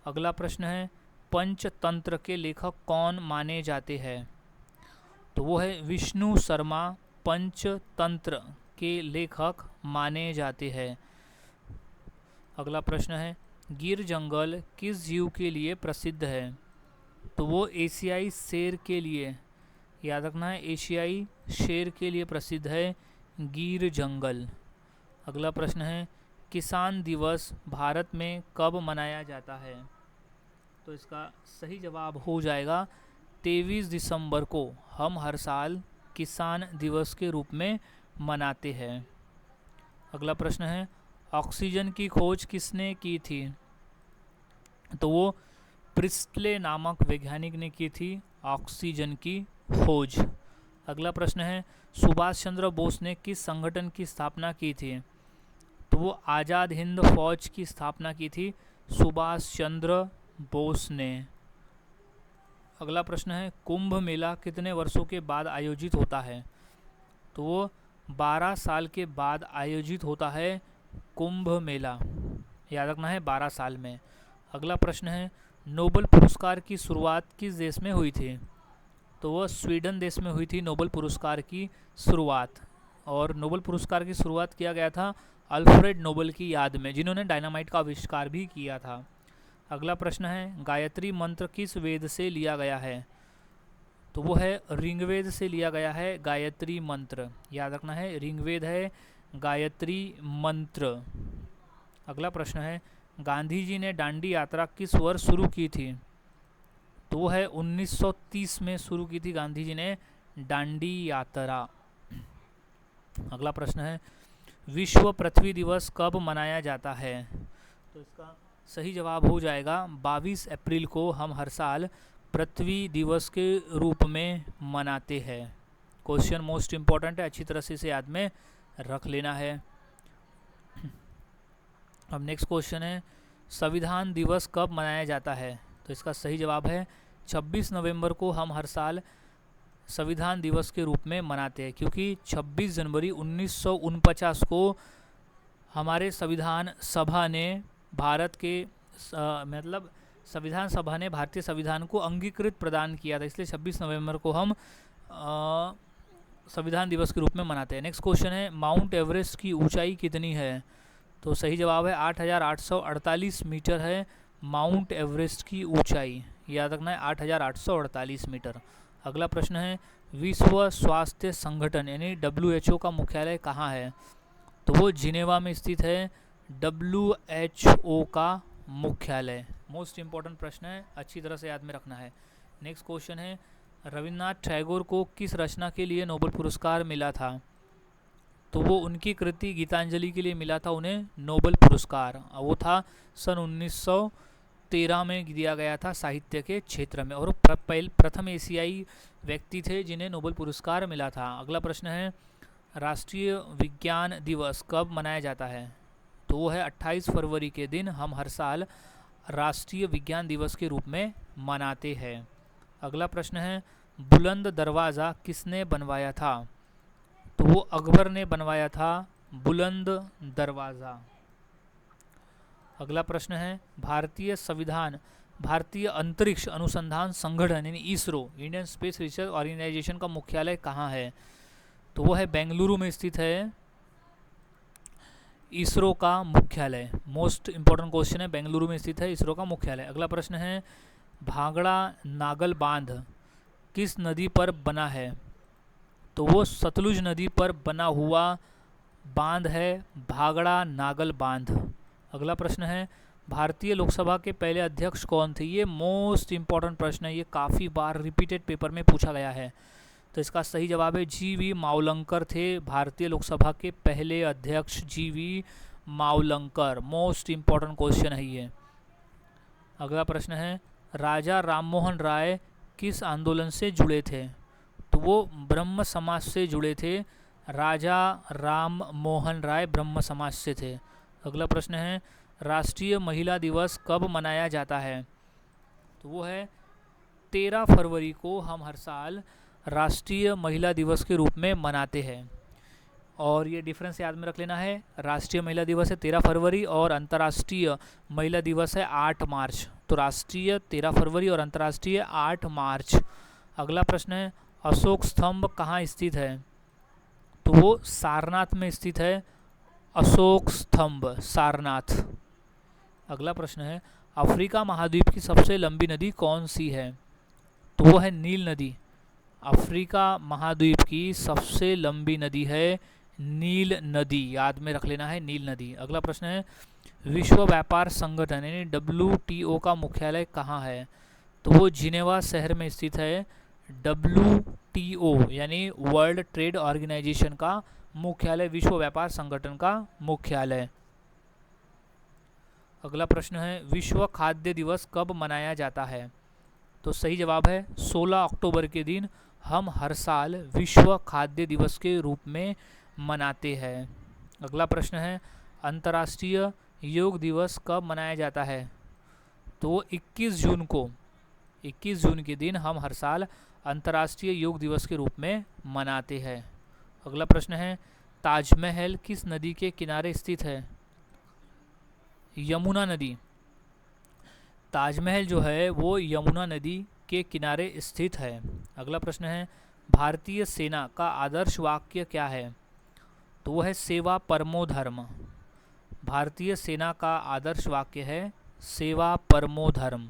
अगला प्रश्न है पंचतंत्र के लेखक कौन माने जाते हैं? तो वो है विष्णु शर्मा पंचतंत्र के लेखक माने जाते हैं। अगला प्रश्न है गिर जंगल किस जीव के लिए प्रसिद्ध है? तो वो एशियाई शेर के लिए, याद रखना है एशियाई शेर के लिए प्रसिद्ध है गिर जंगल। अगला प्रश्न है किसान दिवस भारत में कब मनाया जाता है? तो इसका सही जवाब हो जाएगा 23 दिसंबर को हम हर साल किसान दिवस के रूप में मनाते हैं। अगला प्रश्न है ऑक्सीजन की खोज किसने की थी? तो वो प्रिस्टले नामक वैज्ञानिक ने की थी ऑक्सीजन की खोज। अगला प्रश्न है सुभाष चंद्र बोस ने किस संगठन की स्थापना की थी? तो वो आज़ाद हिंद फौज की स्थापना की थी सुभाष चंद्र बोस ने। अगला प्रश्न है कुंभ मेला कितने वर्षों के बाद आयोजित होता है? तो वो 12 साल के बाद आयोजित होता है कुंभ मेला? याद रखना है 12 साल में। अगला प्रश्न है नोबेल पुरस्कार की शुरुआत किस देश में हुई थी? तो वह स्वीडन देश में हुई थी नोबेल पुरस्कार की शुरुआत। और नोबेल पुरस्कार की शुरुआत किया गया था अल्फ्रेड नोबेल की याद में, जिन्होंने डायनामाइट का आविष्कार भी किया था। अगला प्रश्न है गायत्री मंत्र किस वेद से लिया गया है? तो वो है ऋग्वेद से लिया गया है गायत्री मंत्र। याद रखना है ऋग्वेद है गायत्री मंत्र। अगला प्रश्न है गांधी जी ने दांडी यात्रा किस वर्ष शुरू की थी? तो वो है 1930 में शुरू की थी गांधी जी ने दांडी यात्रा। अगला प्रश्न है विश्व पृथ्वी दिवस कब मनाया जाता है? तो इसका सही जवाब हो जाएगा 22 अप्रैल को हम हर साल पृथ्वी दिवस के रूप में मनाते हैं। क्वेश्चन मोस्ट इम्पॉर्टेंट है, अच्छी तरह से इसे याद में रख लेना है। अब नेक्स्ट क्वेश्चन है संविधान दिवस कब मनाया जाता है? तो इसका सही जवाब है 26 नवंबर को हम हर साल संविधान दिवस के रूप में मनाते हैं, क्योंकि 26 जनवरी 1949 को हमारे संविधान सभा ने भारत के मतलब संविधान सभा ने भारतीय संविधान को अंगीकृत प्रदान किया था, इसलिए 26 नवंबर को हम संविधान दिवस के रूप में मनाते हैं। नेक्स्ट क्वेश्चन है माउंट एवरेस्ट की ऊंचाई कितनी है? तो सही जवाब है 8,848 मीटर है माउंट एवरेस्ट की ऊंचाई। याद रखना है 8,848 मीटर। अगला प्रश्न है विश्व स्वास्थ्य संगठन यानी WHO का मुख्यालय कहाँ है? तो वो जिनेवा में स्थित है WHO का मुख्यालय। मोस्ट इम्पॉर्टेंट प्रश्न है, अच्छी तरह से याद में रखना है। नेक्स्ट क्वेश्चन है रविन्द्रनाथ टैगोर को किस रचना के लिए नोबेल पुरस्कार मिला था? तो वो उनकी कृति गीतांजलि के लिए मिला था उन्हें नोबेल पुरस्कार। वो था सन 1913 में दिया गया था साहित्य के क्षेत्र में, और प्रथम एशियाई व्यक्ति थे जिन्हें नोबेल पुरस्कार मिला था। अगला प्रश्न है राष्ट्रीय विज्ञान दिवस कब मनाया जाता है? तो वो है 28 फरवरी के दिन हम हर साल राष्ट्रीय विज्ञान दिवस के रूप में मनाते हैं। अगला प्रश्न है बुलंद दरवाज़ा किसने बनवाया था? तो वो अकबर ने बनवाया था बुलंद दरवाज़ा। अगला प्रश्न है भारतीय अंतरिक्ष अनुसंधान संगठन यानी ISRO Indian space research organisation का मुख्यालय कहाँ है? तो वो है बेंगलुरु में स्थित है इसरो का मुख्यालय। मोस्ट इंपॉर्टेंट क्वेश्चन है, बेंगलुरु में स्थित है इसरो का मुख्यालय। अगला प्रश्न है भांगड़ा नागल बांध किस नदी पर बना है? तो वो सतलुज नदी पर बना हुआ बांध है भांगड़ा नागल बांध। अगला प्रश्न है भारतीय लोकसभा के पहले अध्यक्ष कौन थे? ये मोस्ट इम्पॉर्टेंट प्रश्न है, ये काफ़ी बार रिपीटेड पेपर में पूछा गया है। तो इसका सही जवाब है GV मावलंकर थे भारतीय लोकसभा के पहले अध्यक्ष GV Mavalankar. Most important question है ये। अगला प्रश्न है राजा राममोहन राय किस आंदोलन से जुड़े थे? तो वो ब्रह्म समाज से जुड़े थे। राजा राम मोहन राय ब्रह्म समाज से थे। अगला प्रश्न है राष्ट्रीय महिला दिवस कब मनाया जाता है? तो वो है 13 फरवरी को हम हर साल राष्ट्रीय महिला दिवस के रूप में मनाते हैं। और ये डिफरेंस याद में रख लेना है, राष्ट्रीय महिला दिवस है 13 फरवरी और अंतर्राष्ट्रीय महिला दिवस है 8 मार्च। तो राष्ट्रीय 13 फरवरी और अंतर्राष्ट्रीय 8 मार्च। अगला प्रश्न है अशोक स्तंभ कहाँ स्थित है? तो वो सारनाथ में स्थित है अशोक स्तंभ, सारनाथ। अगला प्रश्न है अफ्रीका महाद्वीप की सबसे लंबी नदी कौन सी है? तो वो है नील नदी। अफ्रीका महाद्वीप की सबसे लंबी नदी है नील नदी, याद में रख लेना है नील नदी। अगला प्रश्न है विश्व व्यापार संगठन यानी WTO का मुख्यालय कहाँ है? तो वो जिनेवा शहर में स्थित है। WTO यानी वर्ल्ड ट्रेड ऑर्गेनाइजेशन का मुख्यालय, विश्व व्यापार संगठन का मुख्यालय। अगला प्रश्न है विश्व खाद्य दिवस कब मनाया जाता है? तो सही जवाब है 16 अक्टूबर के दिन हम हर साल विश्व खाद्य दिवस के रूप में मनाते हैं। अगला प्रश्न है अंतर्राष्ट्रीय योग दिवस कब मनाया जाता है? तो 21 जून को, 21 जून के दिन हम हर साल अंतर्राष्ट्रीय योग दिवस के रूप में मनाते हैं। अगला प्रश्न है ताजमहल किस नदी के किनारे स्थित है? यमुना नदी। ताजमहल जो है वो यमुना नदी के किनारे स्थित है। अगला प्रश्न है भारतीय सेना का आदर्श वाक्य क्या है? तो वो है सेवा परमो धर्म। भारतीय सेना का आदर्श वाक्य है सेवा परमो धर्म।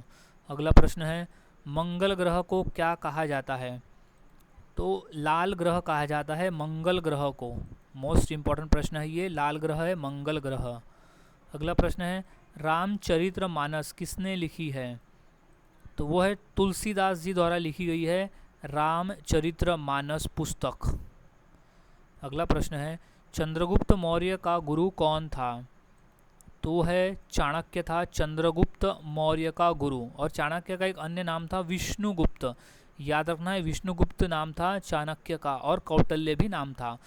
अगला प्रश्न है मंगल ग्रह को क्या कहा जाता है? तो लाल ग्रह कहा जाता है मंगल ग्रह को। मोस्ट इम्पॉर्टेंट प्रश्न है ये, लाल ग्रह है मंगल ग्रह। अगला प्रश्न है रामचरित्र मानस किसने लिखी है? तो वो है तुलसीदास जी द्वारा लिखी गई है रामचरित्र मानस पुस्तक। अगला प्रश्न है चंद्रगुप्त मौर्य का गुरु कौन था? तो है चाणक्य था चंद्रगुप्त मौर्य का गुरु। और चाणक्य का एक अन्य नाम था विष्णुगुप्त। याद रखना है विष्णुगुप्त नाम था चाणक्य का, और कौटिल्य भी नाम था।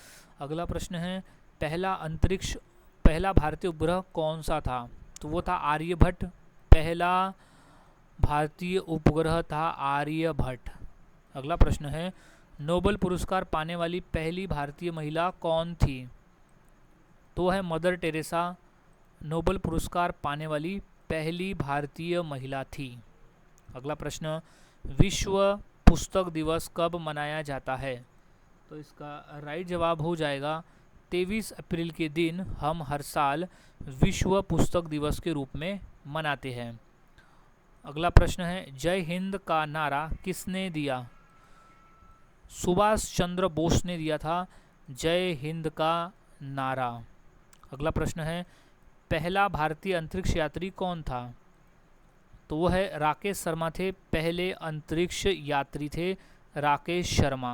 अगला प्रश्न है पहला भारतीय उपग्रह कौन सा था? तो वो था आर्यभट्ट। पहला भारतीय उपग्रह था आर्यभट्ट। अगला प्रश्न है नोबेल पुरस्कार पाने वाली पहली भारतीय महिला कौन थी? तो है मदर टेरेसा नोबेल पुरस्कार पाने वाली पहली भारतीय महिला थी। अगला प्रश्न विश्व पुस्तक दिवस कब मनाया जाता है? तो इसका राइट जवाब हो जाएगा 23 अप्रैल के दिन हम हर साल विश्व पुस्तक दिवस के रूप में मनाते हैं। अगला प्रश्न है जय हिंद का नारा किसने दिया? सुभाष चंद्र बोस ने दिया था जय हिंद का नारा। अगला प्रश्न है पहला भारतीय अंतरिक्ष यात्री कौन था? तो वो है राकेश शर्मा थे, पहले अंतरिक्ष यात्री थे राकेश शर्मा।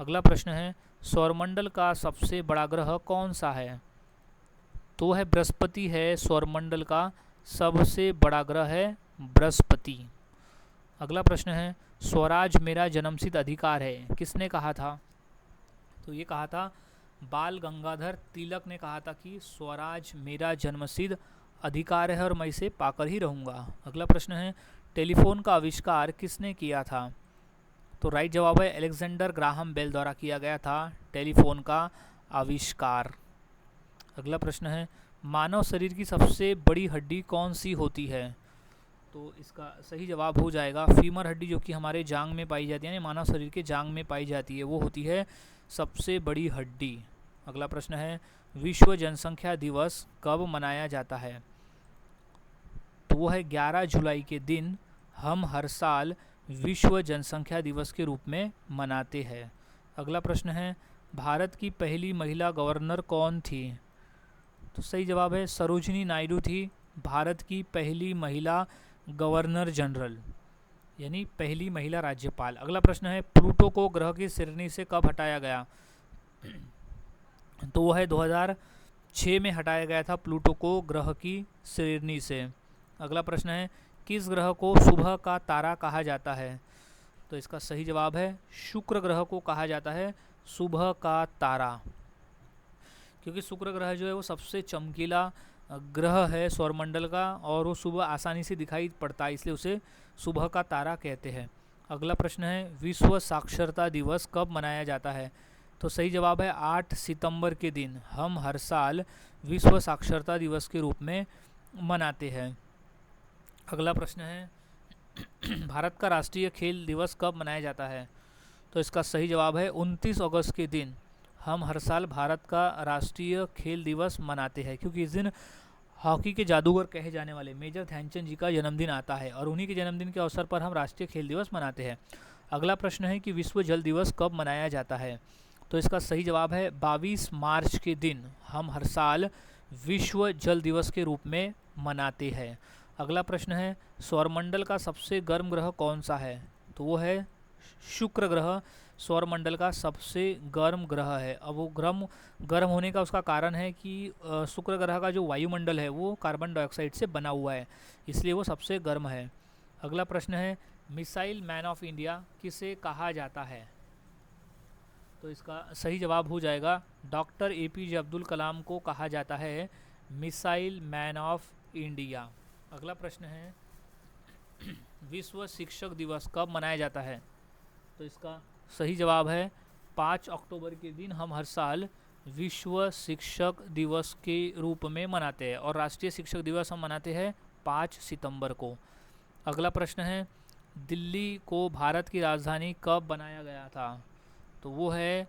अगला प्रश्न है सौरमंडल का सबसे बड़ा ग्रह कौन सा है? तो है बृहस्पति है सौरमंडल का सबसे बड़ा ग्रह है बृहस्पति। अगला प्रश्न है स्वराज मेरा जन्मसिद्ध अधिकार है किसने कहा था? तो ये कहा था बाल गंगाधर तिलक ने कहा था कि स्वराज मेरा जन्मसिद्ध अधिकार है और मैं इसे पाकर ही रहूँगा। अगला प्रश्न है टेलीफोन का आविष्कार किसने किया था? तो राइट जवाब है अलेक्जेंडर ग्राहम बेल द्वारा किया गया था टेलीफोन का आविष्कार। अगला प्रश्न है मानव शरीर की सबसे बड़ी हड्डी कौन सी होती है? तो इसका सही जवाब हो जाएगा फीमर हड्डी, जो कि हमारे जांग में पाई जाती है, यानी मानव शरीर के जांग में पाई जाती है, वो होती है सबसे बड़ी हड्डी। अगला प्रश्न है विश्व जनसंख्या दिवस कब मनाया जाता है? तो वो है 11 जुलाई के दिन हम हर साल विश्व जनसंख्या दिवस के रूप में मनाते हैं। अगला प्रश्न है भारत की पहली महिला गवर्नर कौन थी? तो सही जवाब है सरोजिनी नायडू थी भारत की पहली महिला गवर्नर जनरल, यानी पहली महिला राज्यपाल। अगला प्रश्न है प्लूटो को ग्रह की श्रेणी से कब हटाया गया? तो वो है 2006 में हटाया गया था प्लूटो को ग्रह की श्रेणी से। अगला प्रश्न है किस ग्रह को सुबह का तारा कहा जाता है? तो इसका सही जवाब है शुक्र ग्रह को कहा जाता है सुबह का तारा, क्योंकि शुक्र ग्रह जो है वो सबसे चमकीला ग्रह है सौरमंडल का और वो सुबह आसानी से दिखाई पड़ता है, इसलिए उसे सुबह का तारा कहते हैं। अगला प्रश्न है विश्व साक्षरता दिवस कब मनाया जाता है? तो सही जवाब है 8 सितंबर के दिन हम हर साल विश्व साक्षरता दिवस के रूप में मनाते हैं। अगला प्रश्न है भारत का राष्ट्रीय खेल दिवस कब मनाया जाता है? तो इसका सही जवाब है 29 अगस्त के दिन हम हर साल भारत का राष्ट्रीय खेल दिवस मनाते हैं, क्योंकि इस दिन हॉकी के जादूगर कहे जाने वाले मेजर ध्यानचंद जी का जन्मदिन आता है और उन्हीं के जन्मदिन के अवसर पर हम राष्ट्रीय खेल दिवस मनाते हैं। अगला प्रश्न है कि विश्व जल दिवस कब मनाया जाता है? तो इसका सही जवाब है 22 मार्च के दिन हम हर साल विश्व जल दिवस के रूप में मनाते हैं। अगला प्रश्न है सौरमंडल का सबसे गर्म ग्रह कौन सा है? तो वो है शुक्र ग्रह सौरमंडल का सबसे गर्म ग्रह है। अब वो गर्म होने का उसका कारण है कि शुक्र ग्रह का जो वायुमंडल है वो कार्बन डाइऑक्साइड से बना हुआ है, इसलिए वो सबसे गर्म है। अगला प्रश्न है मिसाइल मैन ऑफ इंडिया किसे कहा जाता है? तो इसका सही जवाब हो जाएगा डॉक्टर APJ अब्दुल कलाम को कहा जाता है मिसाइल मैन ऑफ इंडिया। अगला प्रश्न है विश्व शिक्षक दिवस कब मनाया जाता है? तो इसका सही जवाब है 5 अक्टूबर के दिन हम हर साल विश्व शिक्षक दिवस के रूप में मनाते हैं और राष्ट्रीय शिक्षक दिवस हम मनाते हैं 5 सितंबर को। अगला प्रश्न है, दिल्ली को भारत की राजधानी कब बनाया गया था? तो वो है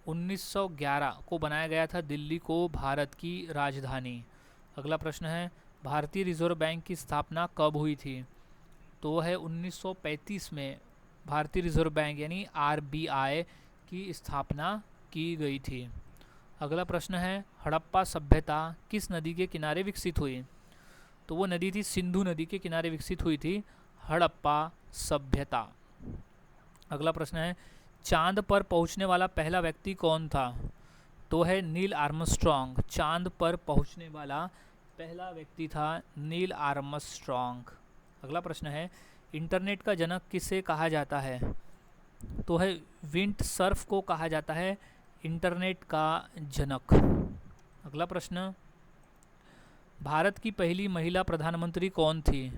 1911 को बनाया गया था दिल्ली को भारत की राजधानी। अगला प्रश्न है, भारतीय रिजर्व बैंक की स्थापना कब हुई थी? तो वो है 1935 में भारतीय रिजर्व बैंक यानी आरबीआई की स्थापना की गई थी। अगला प्रश्न है, हड़प्पा सभ्यता किस नदी के किनारे विकसित हुई? तो वो नदी थी सिंधु नदी के किनारे विकसित हुई थी हड़प्पा सभ्यता। अगला प्रश्न है, चांद पर पहुंचने वाला पहला व्यक्ति कौन था? तो है नील आर्मस्ट्रॉन्ग। चांद पर पहुंचने वाला पहला व्यक्ति था नील आर्मस्ट्रॉन्ग। अगला प्रश्न है, इंटरनेट का जनक किसे कहा जाता है? तो है विंड सर्फ को कहा जाता है इंटरनेट का जनक। अगला प्रश्न, भारत की पहली महिला प्रधानमंत्री कौन थी?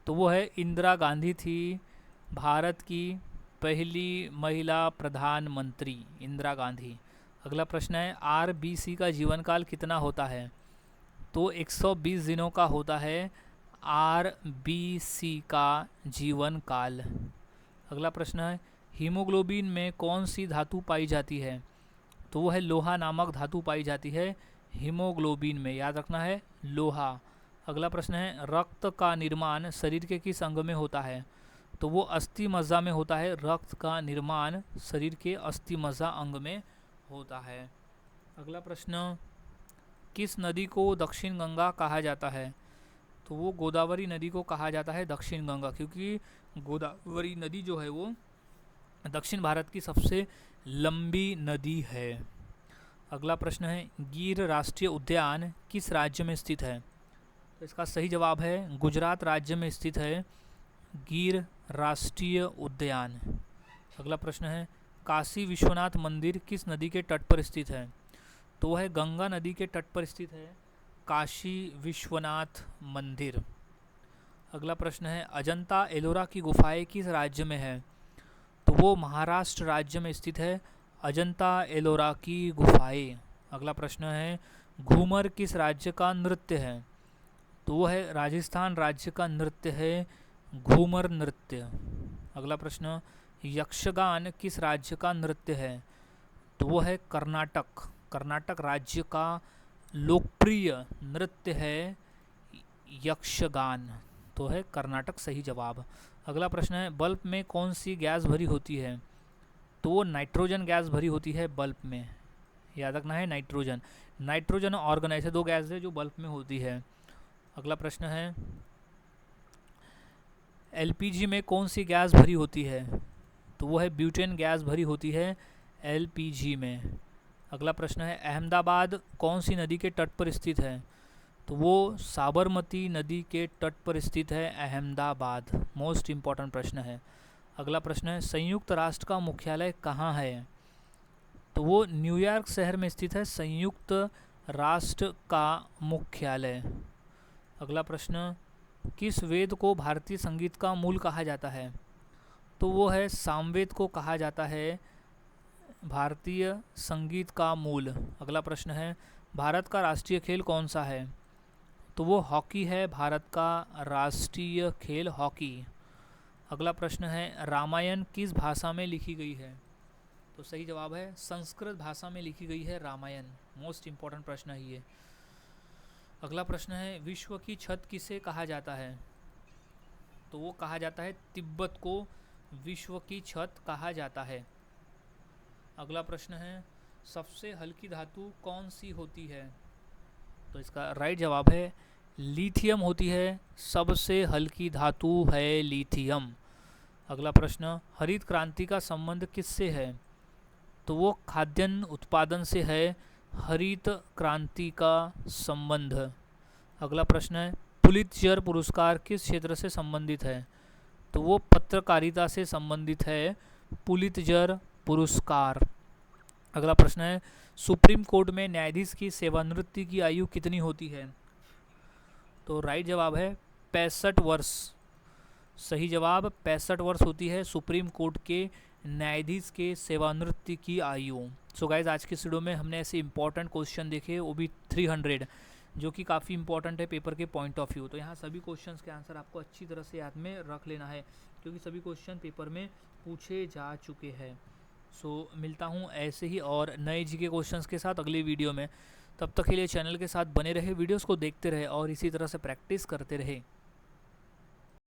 तो वो है इंदिरा गांधी थी भारत की पहली महिला प्रधानमंत्री, इंदिरा गांधी। अगला प्रश्न है, आरबीसी का जीवन काल कितना होता है? तो 120 दिनों का होता है आरबीसी का जीवन काल। अगला प्रश्न है, हीमोग्लोबिन में कौन सी धातु पाई जाती है? तो वो है लोहा नामक धातु पाई जाती है हीमोग्लोबिन में, याद रखना है लोहा। अगला प्रश्न है, रक्त का निर्माण शरीर के किस अंग में होता है? तो वो अस्थि मज्जा में होता है। रक्त का निर्माण शरीर के अस्थि मज्जा अंग में होता है। अगला प्रश्न, किस नदी को दक्षिण गंगा कहा जाता है? तो वो गोदावरी नदी को कहा जाता है दक्षिण गंगा, क्योंकि गोदावरी नदी जो है वो दक्षिण भारत की सबसे लंबी नदी है। अगला प्रश्न है, गिर राष्ट्रीय उद्यान किस राज्य में स्थित है? तो इसका सही जवाब है गुजरात राज्य में स्थित है गिर राष्ट्रीय उद्यान। अगला प्रश्न है, काशी विश्वनाथ मंदिर किस नदी के तट पर स्थित है? तो वह गंगा नदी के तट पर स्थित है काशी विश्वनाथ मंदिर। अगला प्रश्न है, अजंता एलोरा की गुफाएं किस राज्य में है? तो वो महाराष्ट्र राज्य में स्थित है अजंता एलोरा की गुफाएं। अगला प्रश्न है, घूमर किस राज्य का नृत्य है? तो वो है राजस्थान राज्य का नृत्य है घूमर नृत्य। अगला प्रश्न, यक्षगान किस राज्य का नृत्य है? तो वो है कर्नाटक। कर्नाटक राज्य का लोकप्रिय नृत्य है यक्षगान, तो है कर्नाटक सही जवाब। अगला प्रश्न है, बल्ब में कौन सी गैस भरी होती है? तो वो नाइट्रोजन गैस भरी होती है बल्ब में, याद रखना है नाइट्रोजन। नाइट्रोजन और ऑर्गन ऐसे दो गैस है जो बल्ब में होती है। अगला प्रश्न है, एलपीजी में कौन सी गैस भरी होती है? तो वो है ब्यूटेन गैस भरी होती है एलपीजी में। अगला प्रश्न है, अहमदाबाद कौन सी नदी के तट पर स्थित है? तो वो साबरमती नदी के तट पर स्थित है अहमदाबाद। मोस्ट इम्पॉर्टेंट प्रश्न है। अगला प्रश्न है, संयुक्त राष्ट्र का मुख्यालय कहाँ है? तो वो न्यूयॉर्क शहर में स्थित है संयुक्त राष्ट्र का मुख्यालय। अगला प्रश्न, किस वेद को भारतीय संगीत का मूल कहा जाता है? तो वो है सामवेद को कहा जाता है भारतीय संगीत का मूल। अगला प्रश्न है, भारत का राष्ट्रीय खेल कौन सा है? तो वो हॉकी है भारत का राष्ट्रीय खेल हॉकी। अगला प्रश्न है, रामायण किस भाषा में लिखी गई है? तो सही जवाब है संस्कृत भाषा में लिखी गई है रामायण। मोस्ट इम्पॉर्टेंट प्रश्न है ये। अगला प्रश्न है, विश्व की छत किसे कहा जाता है? तो वो कहा जाता है तिब्बत को विश्व की छत कहा जाता है। अगला प्रश्न है, सबसे हल्की धातु कौन सी होती है? तो इसका राइट जवाब है लिथियम होती है, सबसे हल्की धातु है लिथियम। अगला प्रश्न, हरित क्रांति का संबंध किससे है? तो वो खाद्यान्न उत्पादन से है हरित क्रांति का संबंध। अगला प्रश्न है, पुलित्जर पुरस्कार किस क्षेत्र से संबंधित है? तो वो पत्रकारिता से संबंधित है पुलित्जर पुरस्कार। अगला प्रश्न है, सुप्रीम कोर्ट में न्यायाधीश की सेवानिवृत्ति की आयु कितनी होती है? तो राइट जवाब है 65 वर्ष। सही जवाब 65 वर्ष होती है सुप्रीम कोर्ट के न्यायाधीश के सेवानिवृत्ति की आयु। सो गाइज आज के वीडियो में हमने ऐसे इंपॉर्टेंट क्वेश्चन देखे, वो भी 300, जो कि काफ़ी इंपॉर्टेंट है पेपर के पॉइंट ऑफ व्यू। तो यहाँ सभी क्वेश्चंस के आंसर आपको अच्छी तरह से याद में रख लेना है, क्योंकि सभी क्वेश्चन पेपर में पूछे जा चुके हैं। सो मिलता हूँ ऐसे ही और नए जीके क्वेश्चंस के साथ अगले वीडियो में। तब तक के लिए चैनल के साथ बने रहे, वीडियोस को देखते रहे और इसी तरह से प्रैक्टिस करते रहे।